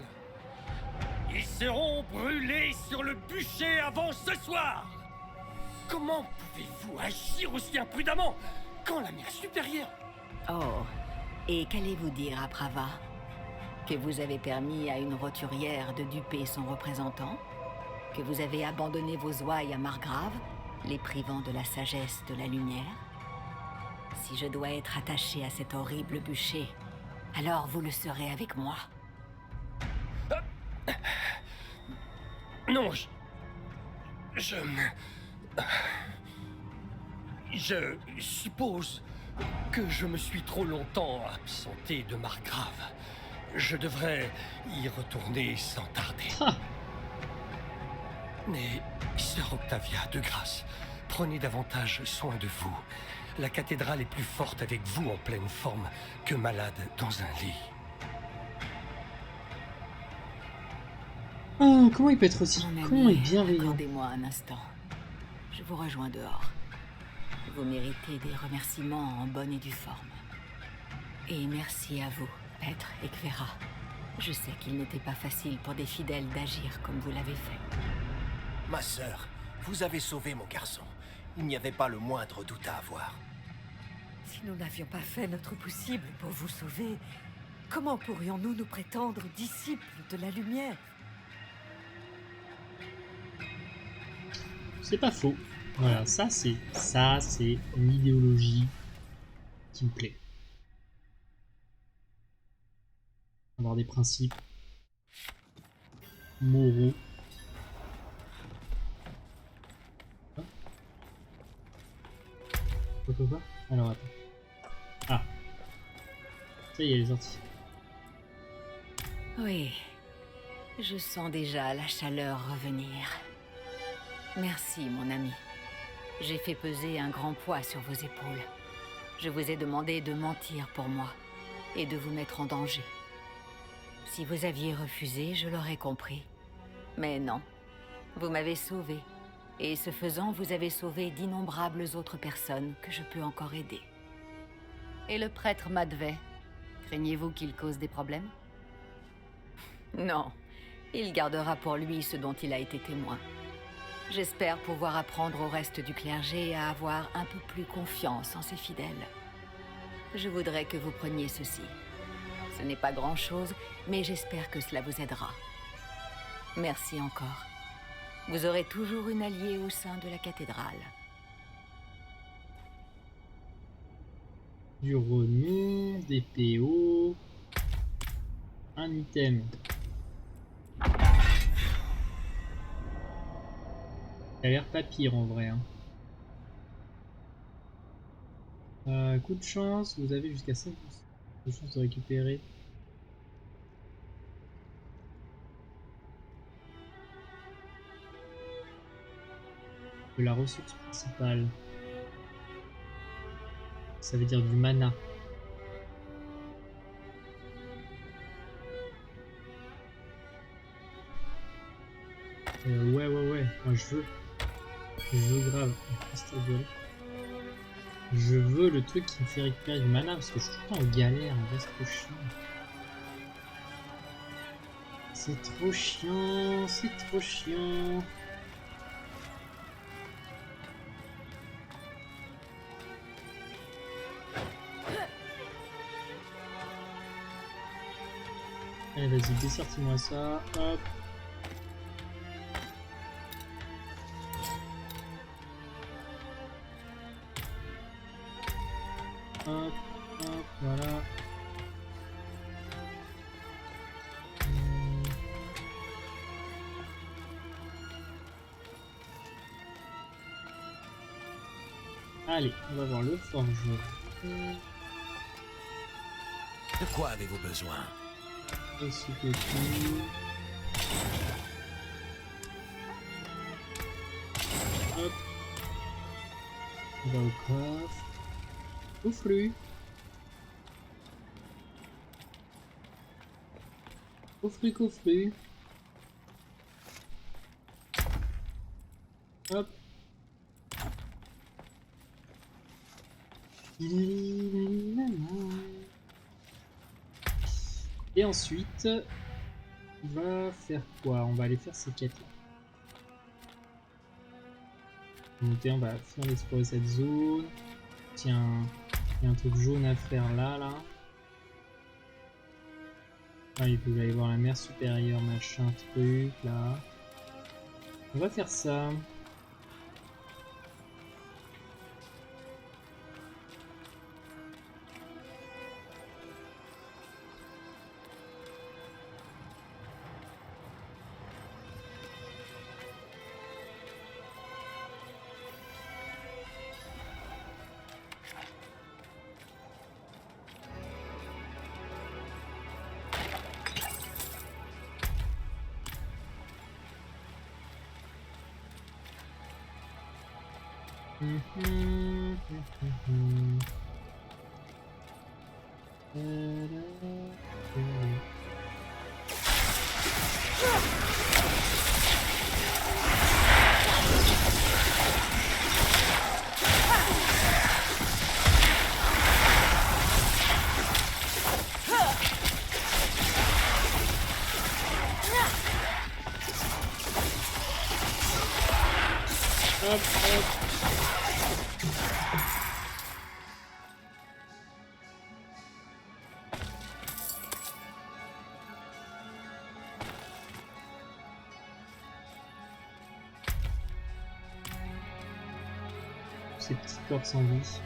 Ils seront brûlés sur le bûcher avant ce soir. Comment pouvez-vous agir aussi imprudemment quand la mère supérieure... Oh, et qu'allez-vous dire à Prava? Que vous avez permis à une roturière de duper son représentant? Que vous avez abandonné vos ouailles à Margrave, les privant de la sagesse de la lumière? Si je dois être attaché à cet horrible bûcher, alors vous le serez avec moi. Non, je suppose que je me suis trop longtemps absenté de Margrave. Je devrais y retourner sans tarder. Mais, sœur Octavia, de grâce, prenez davantage soin de vous. La cathédrale est plus forte avec vous en pleine forme que malade dans un lit. Oh, comment il peut être aussi Mon con et ami, bienveillant? accordez-moi un instant. Je vous rejoins dehors. Vous méritez des remerciements en bonne et due forme. Et merci à vous, Petre et Kvera. Je sais qu'il n'était pas facile pour des fidèles d'agir comme vous l'avez fait. Ma sœur, vous avez sauvé mon garçon. Il n'y avait pas le moindre doute à avoir. Si nous n'avions pas fait notre possible pour vous sauver, comment pourrions-nous nous prétendre disciples de la lumière? C'est pas faux. Voilà, ça c'est une idéologie qui me plaît. Avoir des principes moraux. Quoi? Alors attends. Ah. Ça y est, elle est sortie. Oui, je sens déjà la chaleur revenir. Merci, mon ami. J'ai fait peser un grand poids sur vos épaules. Je vous ai demandé de mentir pour moi et de vous mettre en danger. Si vous aviez refusé, je l'aurais compris. Mais non, vous m'avez sauvé. Et ce faisant, vous avez sauvé d'innombrables autres personnes que je peux encore aider. Et le prêtre Madvet, craignez-vous qu'il cause des problèmes? Non, il gardera pour lui ce dont il a été témoin. J'espère pouvoir apprendre au reste du clergé à avoir un peu plus confiance en ses fidèles. Je voudrais que vous preniez ceci. Ce n'est pas grand-chose, mais j'espère que cela vous aidera. Merci encore. Vous aurez toujours une alliée au sein de la cathédrale. Du renom, des PO, un item. Ça a l'air pas pire en vrai. Coup de chance, vous avez jusqu'à 5% de chance de récupérer. De la ressource principale. Ça veut dire du mana. Ouais, moi je veux grave. Je veux le truc qui me fait récupérer du mana parce que je suis tout le temps en galère, en vrai c'est trop chiant. C'est trop chiant, c'est trop chiant. Allez vas-y, dessortis-moi ça, hop. Hop, hop, voilà. Allez, on va voir le forgeron. De quoi avez-vous besoin? Et ce petit. Hop. On va au coffre. Au flux. Coffre. Hop. Et ensuite, on va faire quoi? On va aller faire ces quêtes là. Monter, on va faire explorer cette zone. Tiens, il y a un truc jaune à faire là. Ah, il faut que j'aille voir la mer supérieure, machin, truc, là. On va faire ça. Hop, hop. Ces petites cordes sans vie.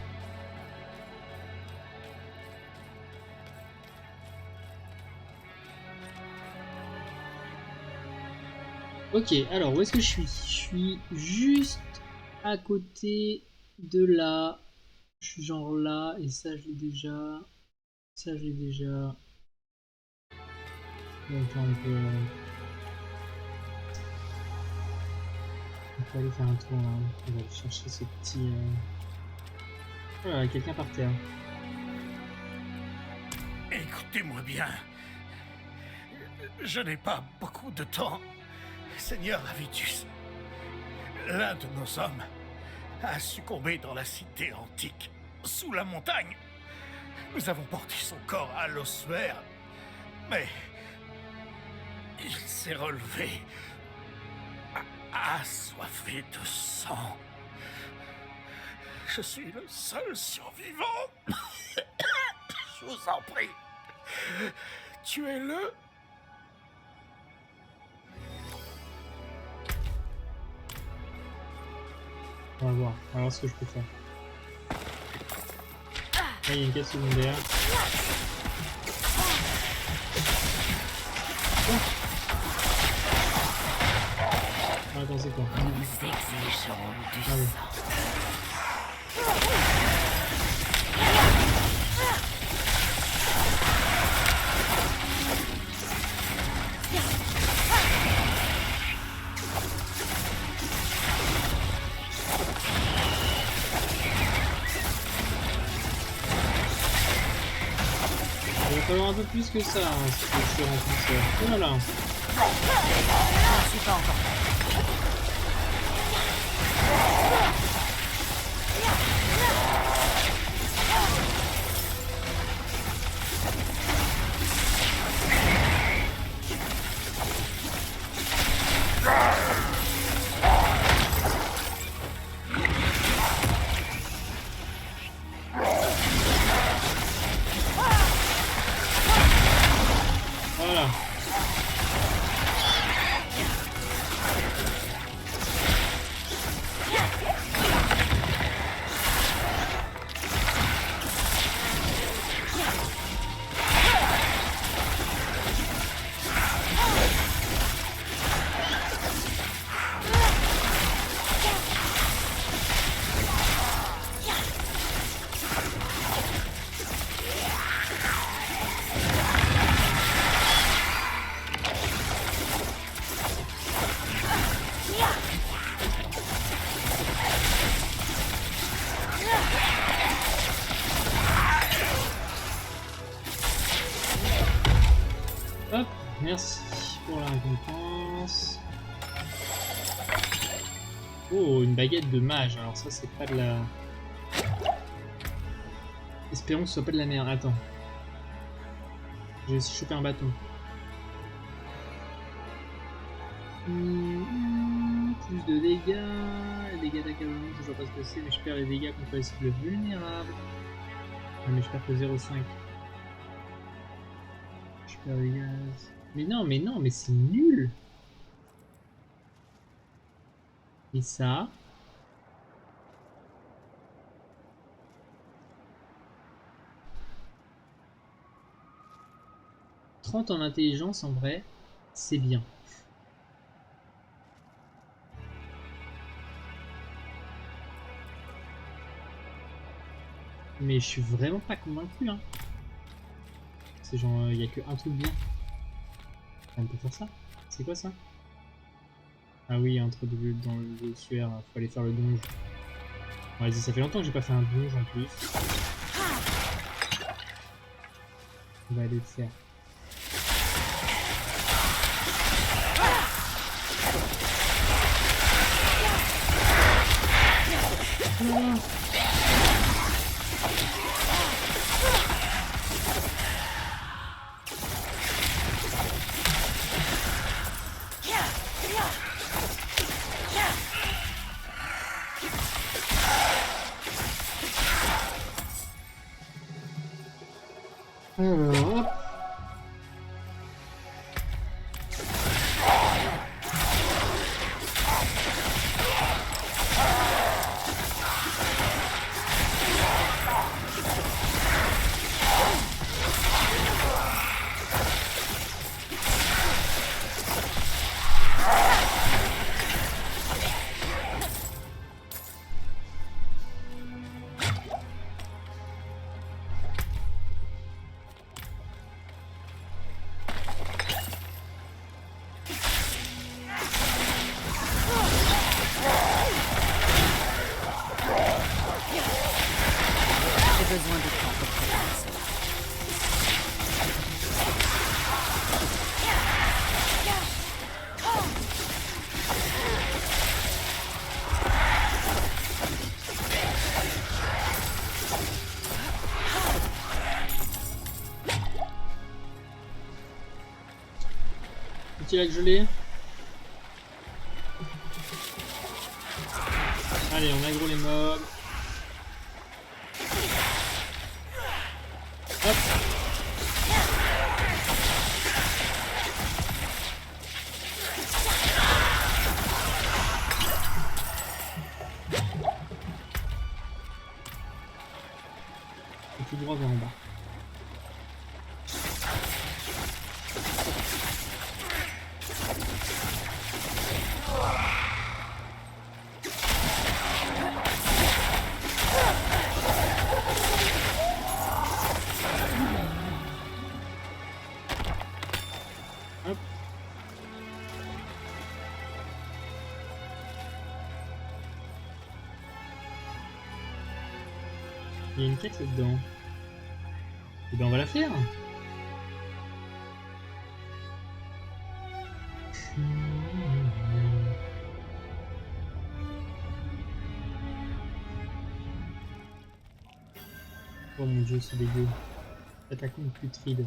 Ok, alors où est-ce que je suis? Je suis juste à côté de là. Je suis genre là, et ça je l'ai déjà. Ça je l'ai déjà. Donc on peut aller faire un tour là. On va aller chercher ce petit. Voilà, quelqu'un par terre. Écoutez-moi bien. Je n'ai pas beaucoup de temps. Seigneur Avitus, l'un de nos hommes a succombé dans la cité antique, sous la montagne. Nous avons porté son corps à l'ossuaire, mais il s'est relevé, assoiffé de sang. Je suis le seul survivant. Je vous en prie, tuez-le. On va voir ce que je peux faire. Là, il y a une quête secondaire. Ah, attends, c'est quoi? Nous exigeons du Ah oui. sang. Il va falloir un peu plus que ça, hein, si je suis remplisseur. Oh là là. Je suis pas encore prêt. Voilà. Oh, une baguette de mage. Alors ça, c'est pas de la... Espérons que ce soit pas de la merde. Attends. J'ai aussi chopé un bâton. Plus de dégâts. Les dégâts d'accablement, je vois pas ce que c'est, mais je perds les dégâts contre les cibles vulnérables. Ah, mais je perds que 0,5. Je perds les gaz. Mais non, mais c'est nul. Et ça. « 30 en intelligence, en vrai, c'est bien. » Mais je suis vraiment pas convaincu, hein. C'est genre, il y a que un truc bien. On peut faire ça. C'est quoi ça? Ah oui, entre deux dans le suaire, faut aller faire le donge. Vas-y, ça fait longtemps que j'ai pas fait un donge en plus. On va aller le faire. Alors, hop. J'ai besoin de temps pour préparer ça. Petit lac gelé. Allez, on aggro les mobs. Hop. Et tout droit vers en bas. Hop. Il y a une quête là-dedans. Et ben on va la faire. Oh mon dieu, c'est dégueu. Attaquons une putride.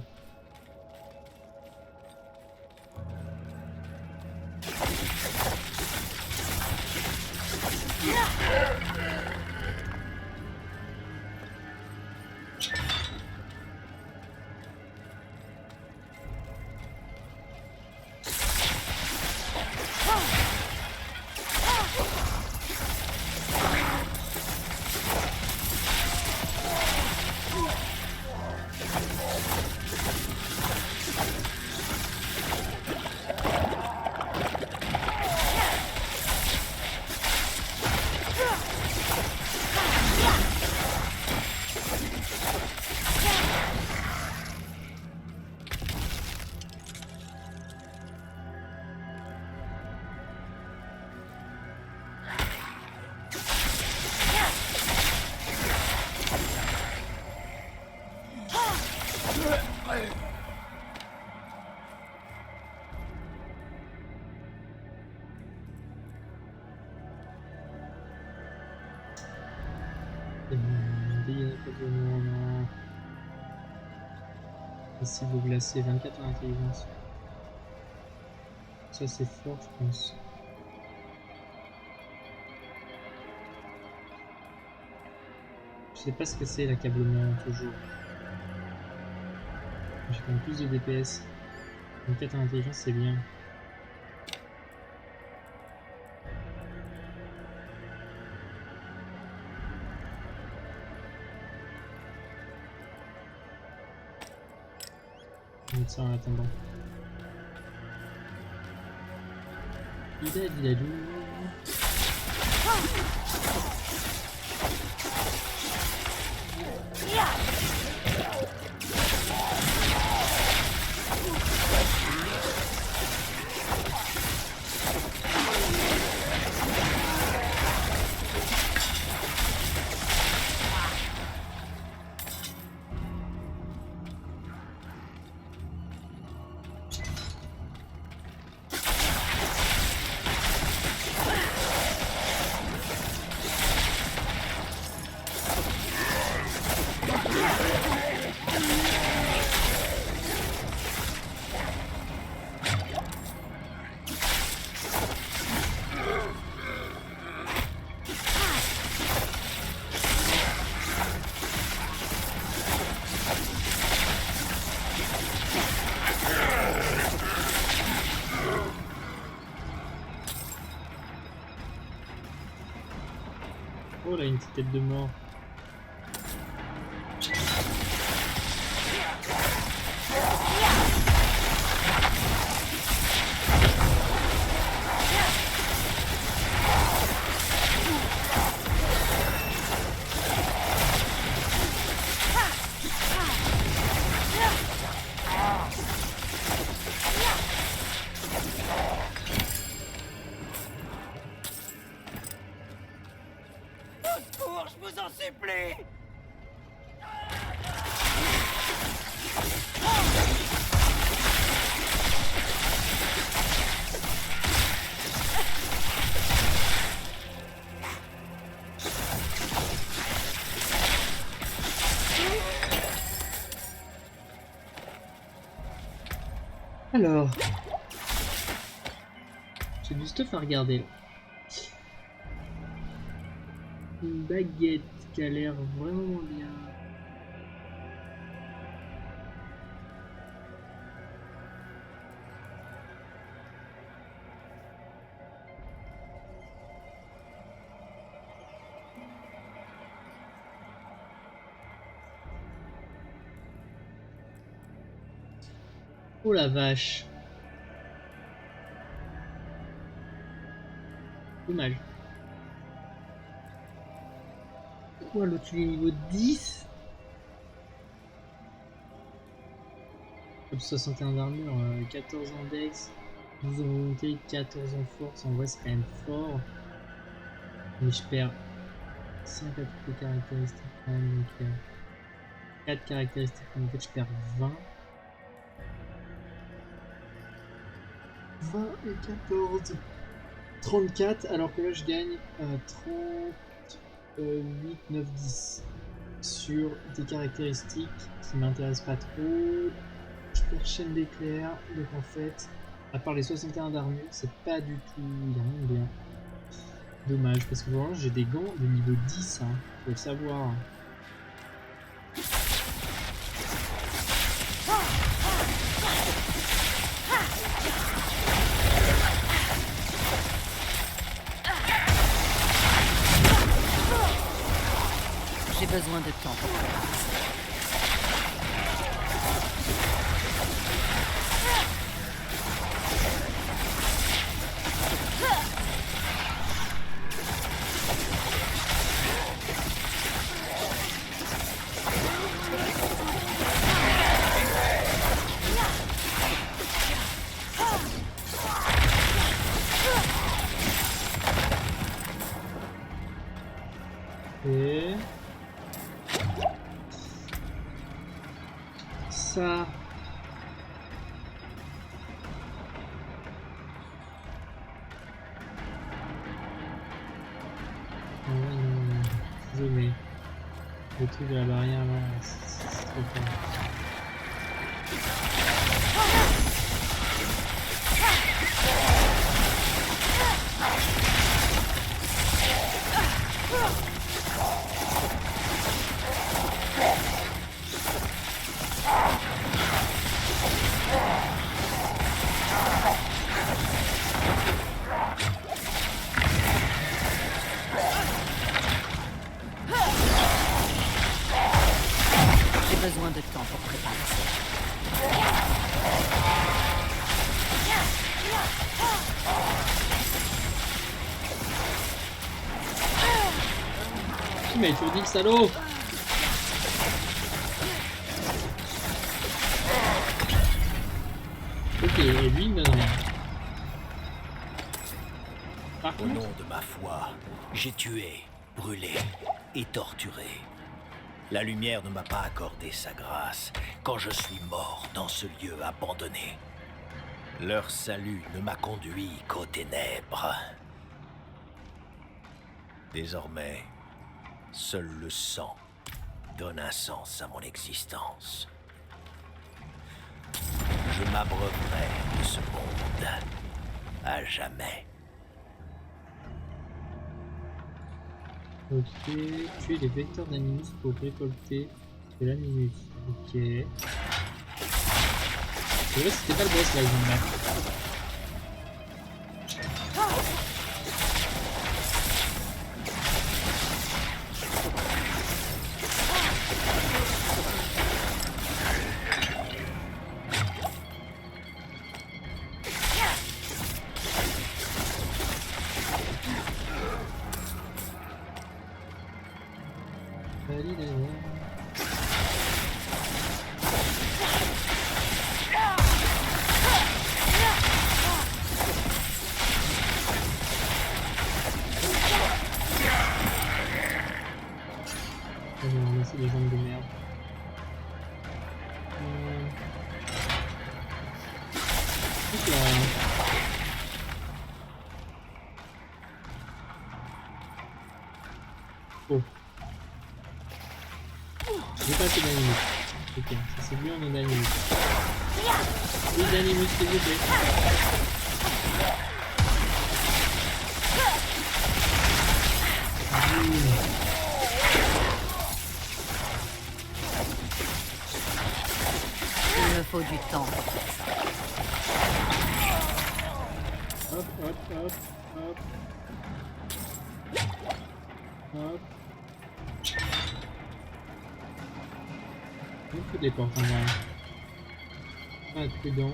dégâts de non. Cible glacée, 24 en intelligence. Ça c'est fort je pense. Je sais pas ce que c'est l'accablement toujours. J'ai quand même plus de DPS. 24 en intelligence c'est bien. Je vais mettre ça en attendant. Didadidadou. Oh là, une petite tête de mort. Je vous en supplie! Alors, j'ai du stuff à regarder là. Une baguette qui a l'air vraiment bien. Oh la vache. Dommage. Quoi, l'autre il est niveau 10? 61 d'armure, 14 en dex, 12 en volonté, 14 en force, en vrai c'est quand même fort. Mais je perds 5 à toutes les caractéristiques quand même, donc 4 caractéristiques, en fait je perds 20. 20 et 14. 34, alors que là je gagne 38, 9, 10 sur des caractéristiques qui m'intéressent pas trop. Je perds chaîne d'éclair, donc en fait, à part les 61 d'armure, c'est pas du tout, il y a rien de bien. Dommage, parce que vraiment j'ai des gants de niveau 10, hein, faut le savoir. J'ai besoin de temps pour préparer ça. Et ça. Oh non, désolé. Le truc de la barrière là, c'est trop fort. J'ai besoin de temps pour préparer ça. Il m'a étourdi le salaud. Ok, et lui il me donne rien. Par Au contre, nom de ma foi, j'ai tué, brûlé et torturé. La lumière ne m'a pas accordé sa grâce quand je suis mort dans ce lieu abandonné. Leur salut ne m'a conduit qu'aux ténèbres. Désormais, seul le sang donne un sens à mon existence. Je m'abreuverai de ce monde à jamais. ok, tuer les vecteurs d'animus pour récolter de l'animus. Ok. Et là c'était pas le boss là, ils ont marqué. Je vais ramasser les jambes de merde. Hop là. Oh. J'ai pas assez d'animus. Ok, ça c'est lui, on a d'animus. Oui, d'animus, s'il vous plaît. Il me faut du temps pour faire ça. Hop, hop, hop, hop. Hop. Il faut des portes en vrai. Pas être prudent.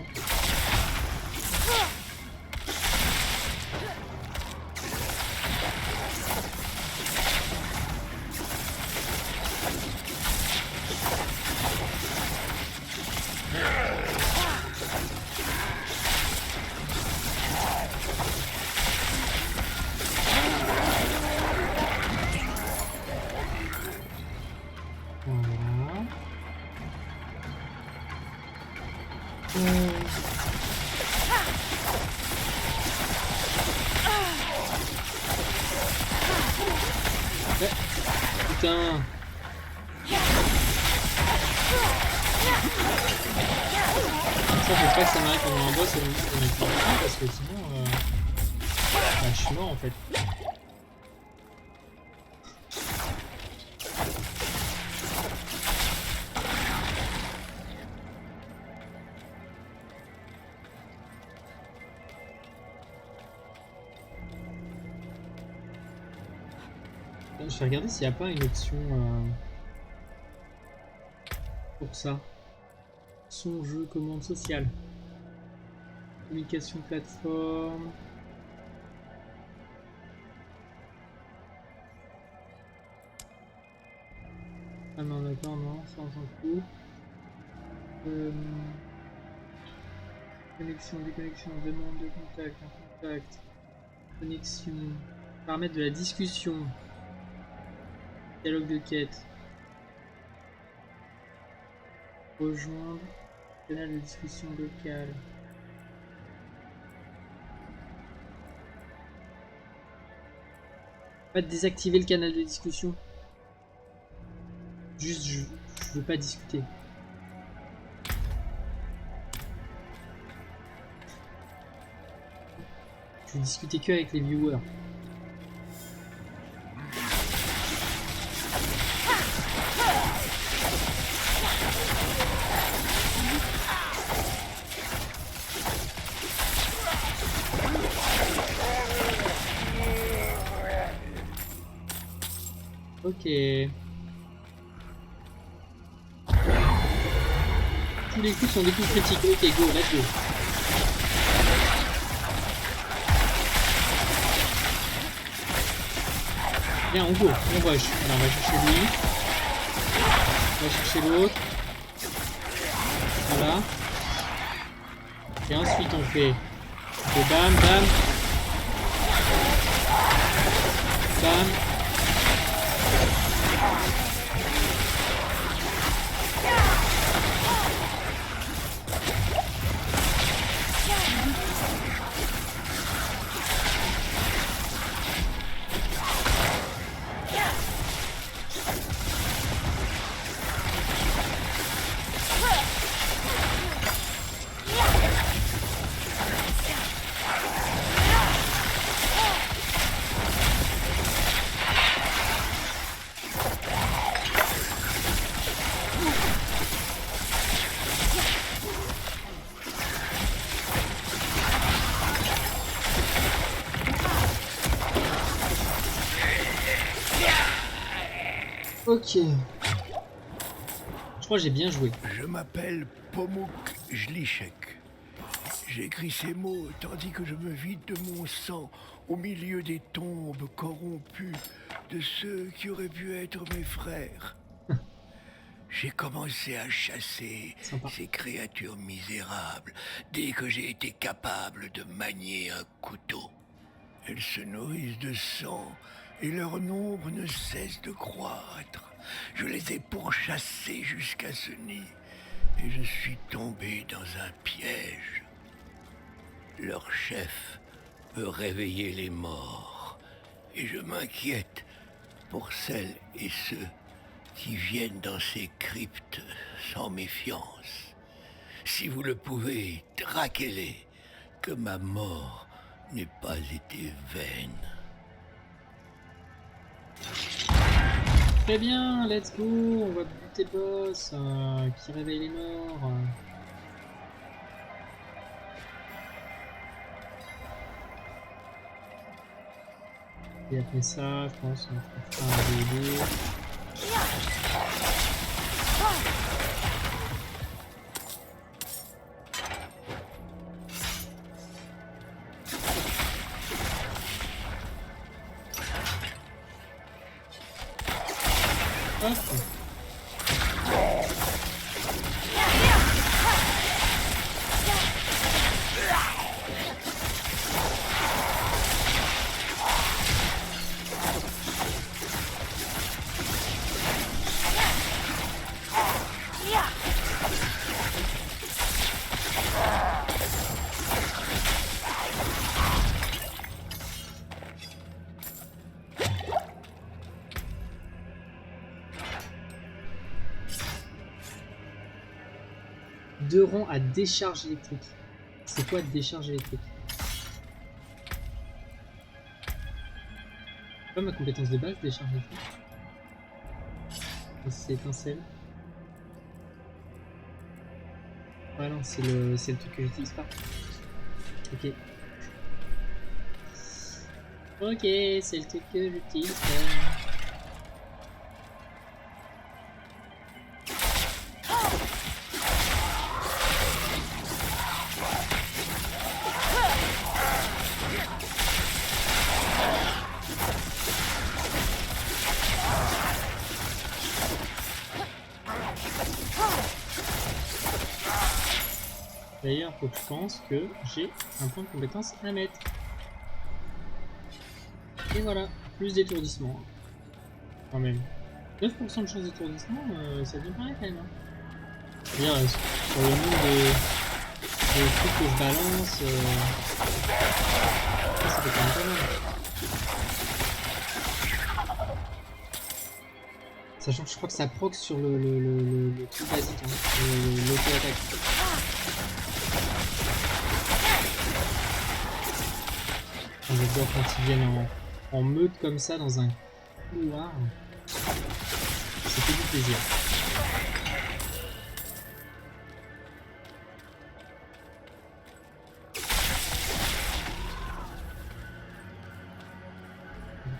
Voilà. Putain. Ça faut pas que ça m'arrive pendant un boss et on est pas bien parce que sinon bah, je suis mort en fait. Je vais regarder s'il n'y a pas une option pour ça. Son jeu, commande sociale. Communication plateforme. Ah non, d'accord, non, ça on s'en fout. Connexion, déconnexion, demande de contact, un contact. Connexion. Paramètres de la discussion. Dialogue de quête. Rejoindre. Canal de discussion locale. Pas de désactiver le canal de discussion. Juste, je veux pas discuter. Je veux discuter que avec les viewers. Ok. Tous les coups sont des coups critiques. Ok, go, let's go. Bien, on go, on rush. Alors, on va chercher lui. On va chercher l'autre. Voilà. Et ensuite, on fait bam, bam. Bam. Ok. Je crois que j'ai bien joué. Je m'appelle Pomouk Jlichek. J'écris ces mots tandis que je me vide de mon sang au milieu des tombes corrompues de ceux qui auraient pu être mes frères. J'ai commencé à chasser ces créatures misérables dès que j'ai été capable de manier un couteau. Elles se nourrissent de sang et leur nombre ne cesse de croître. Je les ai pourchassés jusqu'à ce nid et je suis tombé dans un piège. Leur chef peut réveiller les morts et je m'inquiète pour celles et ceux qui viennent dans ces cryptes sans méfiance. Si vous le pouvez, traquez-les, que ma mort n'ait pas été vaine. Très bien, let's go, on va buter boss qui réveille les morts. Et après ça, je pense qu'on fera un DD. Deux rangs à décharge électrique. C'est quoi décharge électrique? C'est pas ma compétence de base, décharge électrique. C'est étincelle. Ah non, c'est le truc que j'utilise pas. Ok. Ok, c'est le truc que j'utilise pas. D'ailleurs, faut que je pense que j'ai un point de compétence à mettre. Et voilà, plus d'étourdissement. Quand même. 9% de chance d'étourdissement, ça devient pareil quand même. C'est-à-dire, sur le nombre de trucs que je balance, ça fait quand même pas mal. Sachant que je crois que ça proc sur le truc basique, hein, l'auto-attaque. J'adore quand ils viennent en meute comme ça dans un couloir. Ça fait du plaisir.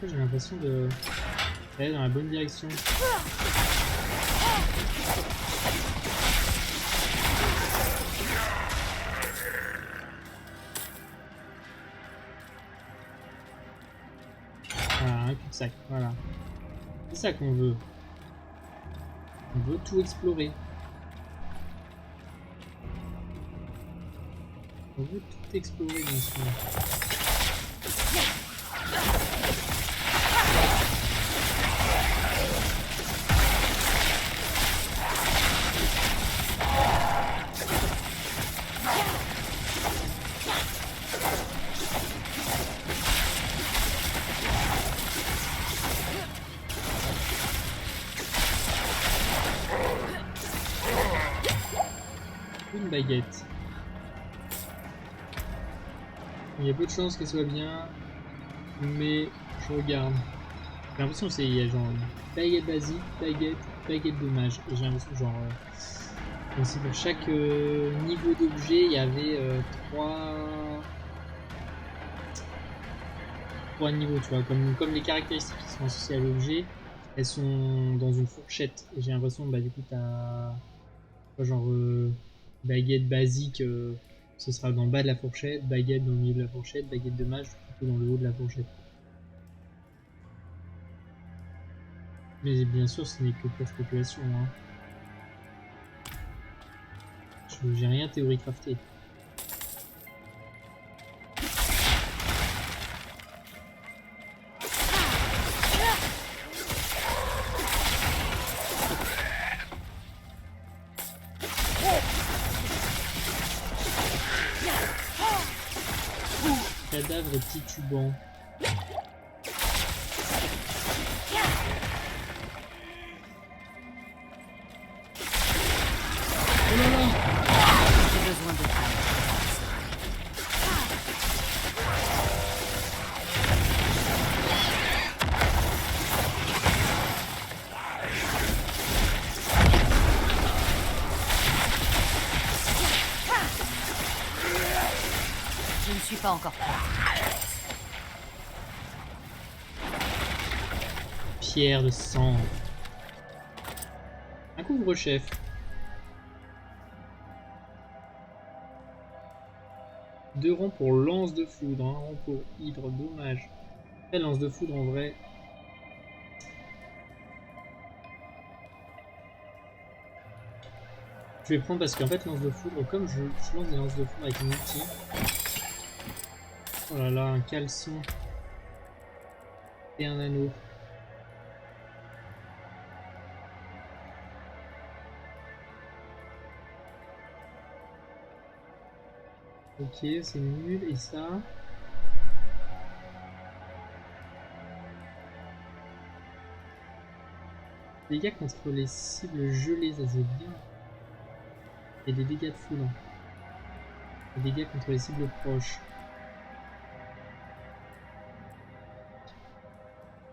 J'ai l'impression d'aller dans la bonne direction. Voilà, un cul-de-sac, voilà. C'est ça qu'on veut. On veut tout explorer. On veut tout explorer, bien sûr. Une baguette. Il y a peu de chances qu'elle soit bien, mais je regarde. J'ai l'impression que il y a genre baguette basique, baguette de mage. Et j'ai l'impression que genre aussi pour chaque niveau d'objet, il y avait trois niveaux, tu vois. Comme les caractéristiques qui sont associées à l'objet, elles sont dans une fourchette. Et j'ai l'impression bah du coup t'as genre baguette basique, ce sera dans le bas de la fourchette, baguette dans le milieu de la fourchette, baguette de mage plutôt dans le haut de la fourchette. Mais bien sûr, ce n'est que pour spéculation. Hein. J'ai rien théorie crafté. Cadavre titubant. J'ai besoin de toi. Je ne suis pas encore prêt. Pierre de sang. Un couvre-chef. Deux rangs pour lance de foudre, un rang pour hydre, dommage. La lance de foudre en vrai. Je vais prendre parce qu'en fait lance de foudre, comme je lance des lances de foudre avec un outil. Oh là là, un caleçon. Et un anneau. Ok, c'est nul. Et ça? Dégâts contre les cibles gelées, ça c'est bien. Et des dégâts de foudre. Des dégâts contre les cibles proches.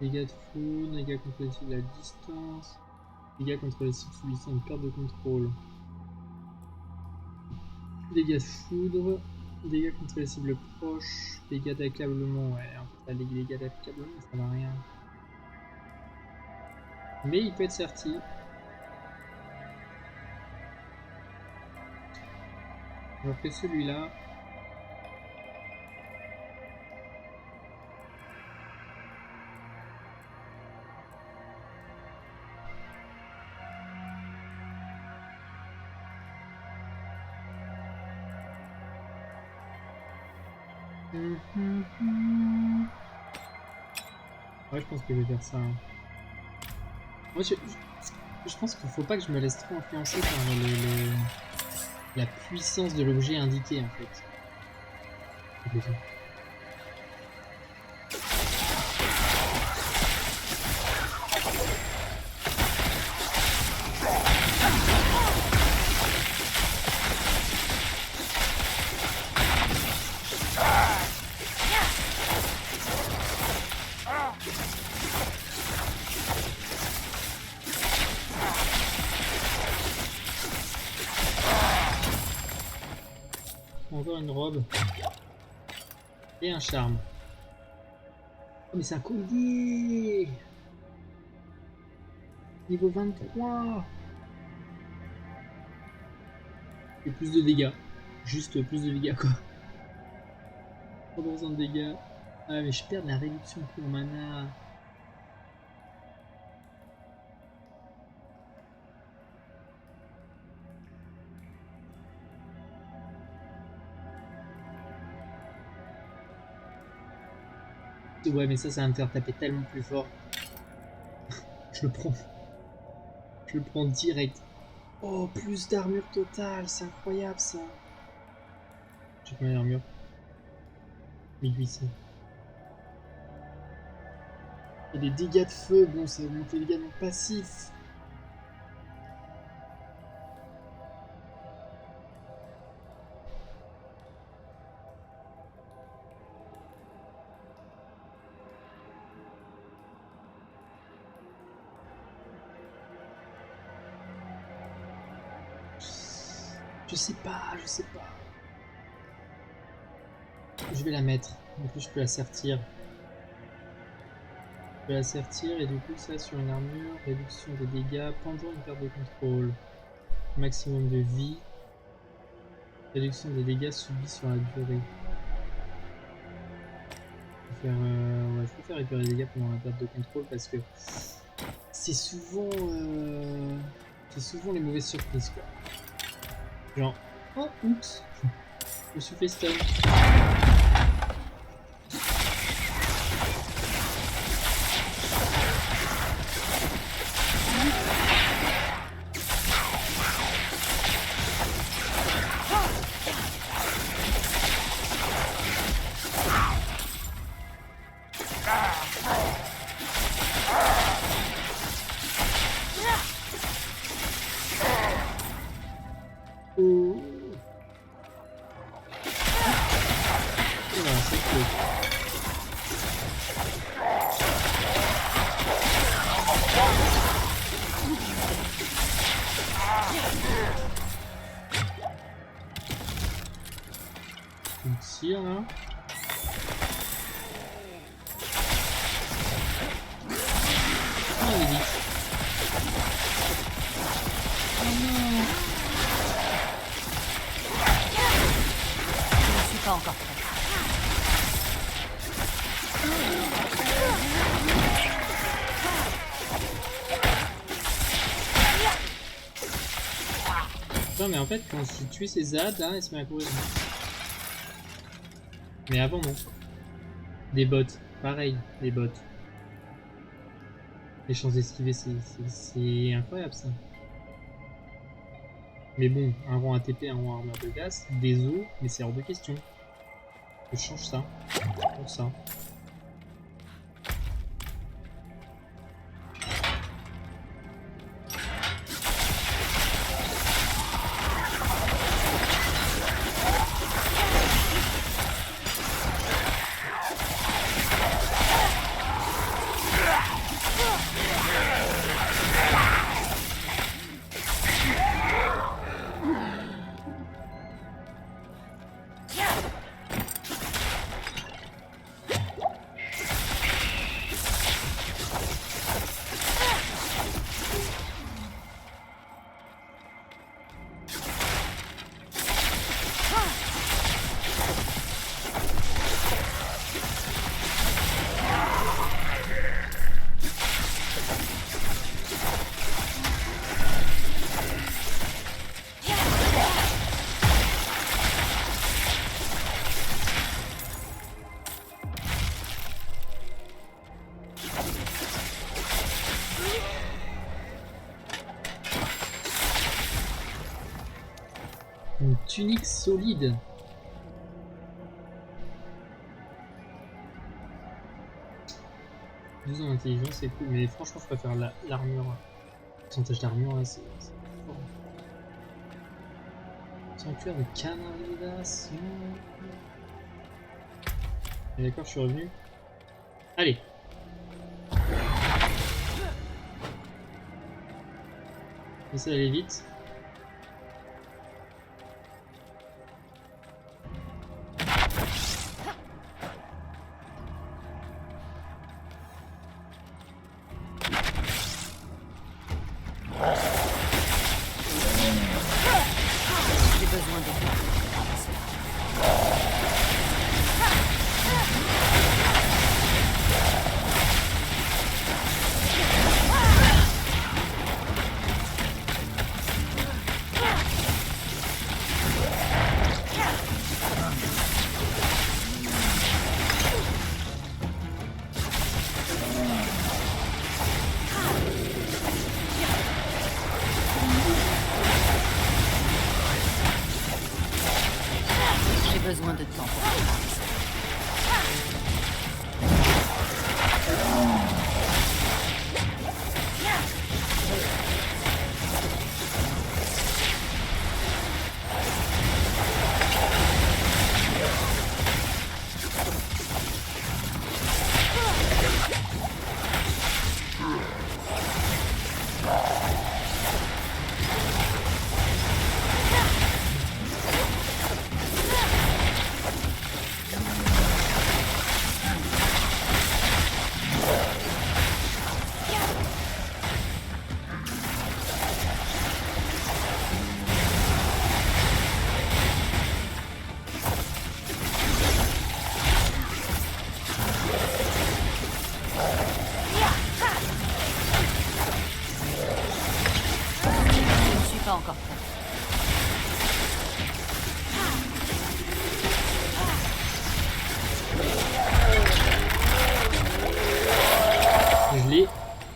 Dégâts de foudre, dégâts contre les cibles à distance. Dégâts contre les cibles subissant une perte de contrôle. Dégâts de foudre, dégâts contre les cibles proches, dégâts d'accablement, ouais, en fait, les dégâts d'accablement, ça va rien. Mais il peut être serti. Alors que celui-là. Ouais, je pense que je vais faire ça. Hein. Moi, je pense qu'il faut pas que je me laisse trop influencer par la puissance de l'objet indiqué en fait. une robe. Et un charme. Oh mais c'est un collier. Niveau 23. Et plus de dégâts. Juste plus de dégâts quoi. 3% de dégâts. Ah mais je perds la réduction pour mana. Ouais mais ça va me faire taper tellement plus fort. Je le prends. Je le prends direct. Oh plus d'armure totale, c'est incroyable ça. J'ai combien d'armure? 1800. Et les dégâts de feu, bon ça augmente les dégâts de mon passif. Je sais pas, je sais pas. Je vais la mettre. En plus, je peux la sertir. Je peux la sertir et du coup, ça sur une armure, réduction des dégâts pendant une perte de contrôle. Maximum de vie. Réduction des dégâts subis sur la durée. Ouais, je préfère récupérer les dégâts pendant la perte de contrôle parce que c'est souvent les mauvaises surprises quoi. Genre, oh oups, je me suis fait stun. Tire là. Oh, il est vite. Oh non. Je ne suis pas encore prêt. Putain, mais en fait, quand je tue ces ZAD, là, il se met à courir. Mais avant, non. Des bots. Pareil, des bots. Les chances d'esquiver, c'est incroyable, ça. Mais bon, un rang ATP, un rang armure de glace, des os, mais c'est hors de question. Je change ça. Pour ça. Une tunique solide. Deux en intelligence, c'est cool, mais franchement, je préfère l'armure. Le pourcentage d'armure, là, c'est fort. Sanctuaire de Canaridas. D'accord, je suis revenu. Allez. Essaye d'aller vite.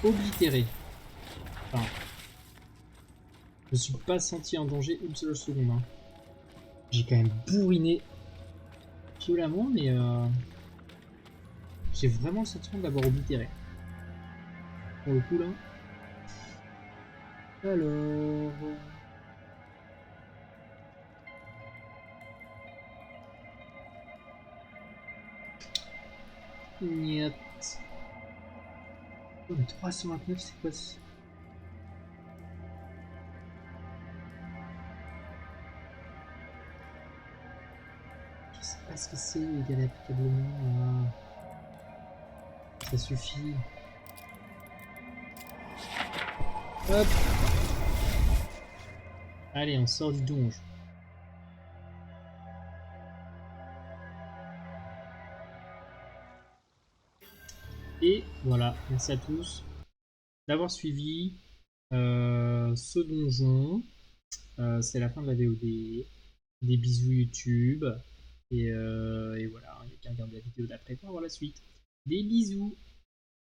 oblitéré. Enfin, je me suis pas senti en danger une seule seconde. Hein. J'ai quand même bourriné violemment, mais j'ai vraiment le sentiment d'avoir oblitéré. Pour le coup là. Alors... Niet. Oh, mais 329, c'est quoi ça? Je sais pas ce que c'est, égal applicablement. Ça suffit. Hop. Allez, on sort du donge. Et voilà, merci à tous d'avoir suivi ce donjon. C'est la fin de la VOD. Des bisous YouTube. Et voilà, il n'y a qu'à regarder la vidéo d'après pour voir la suite. Des bisous.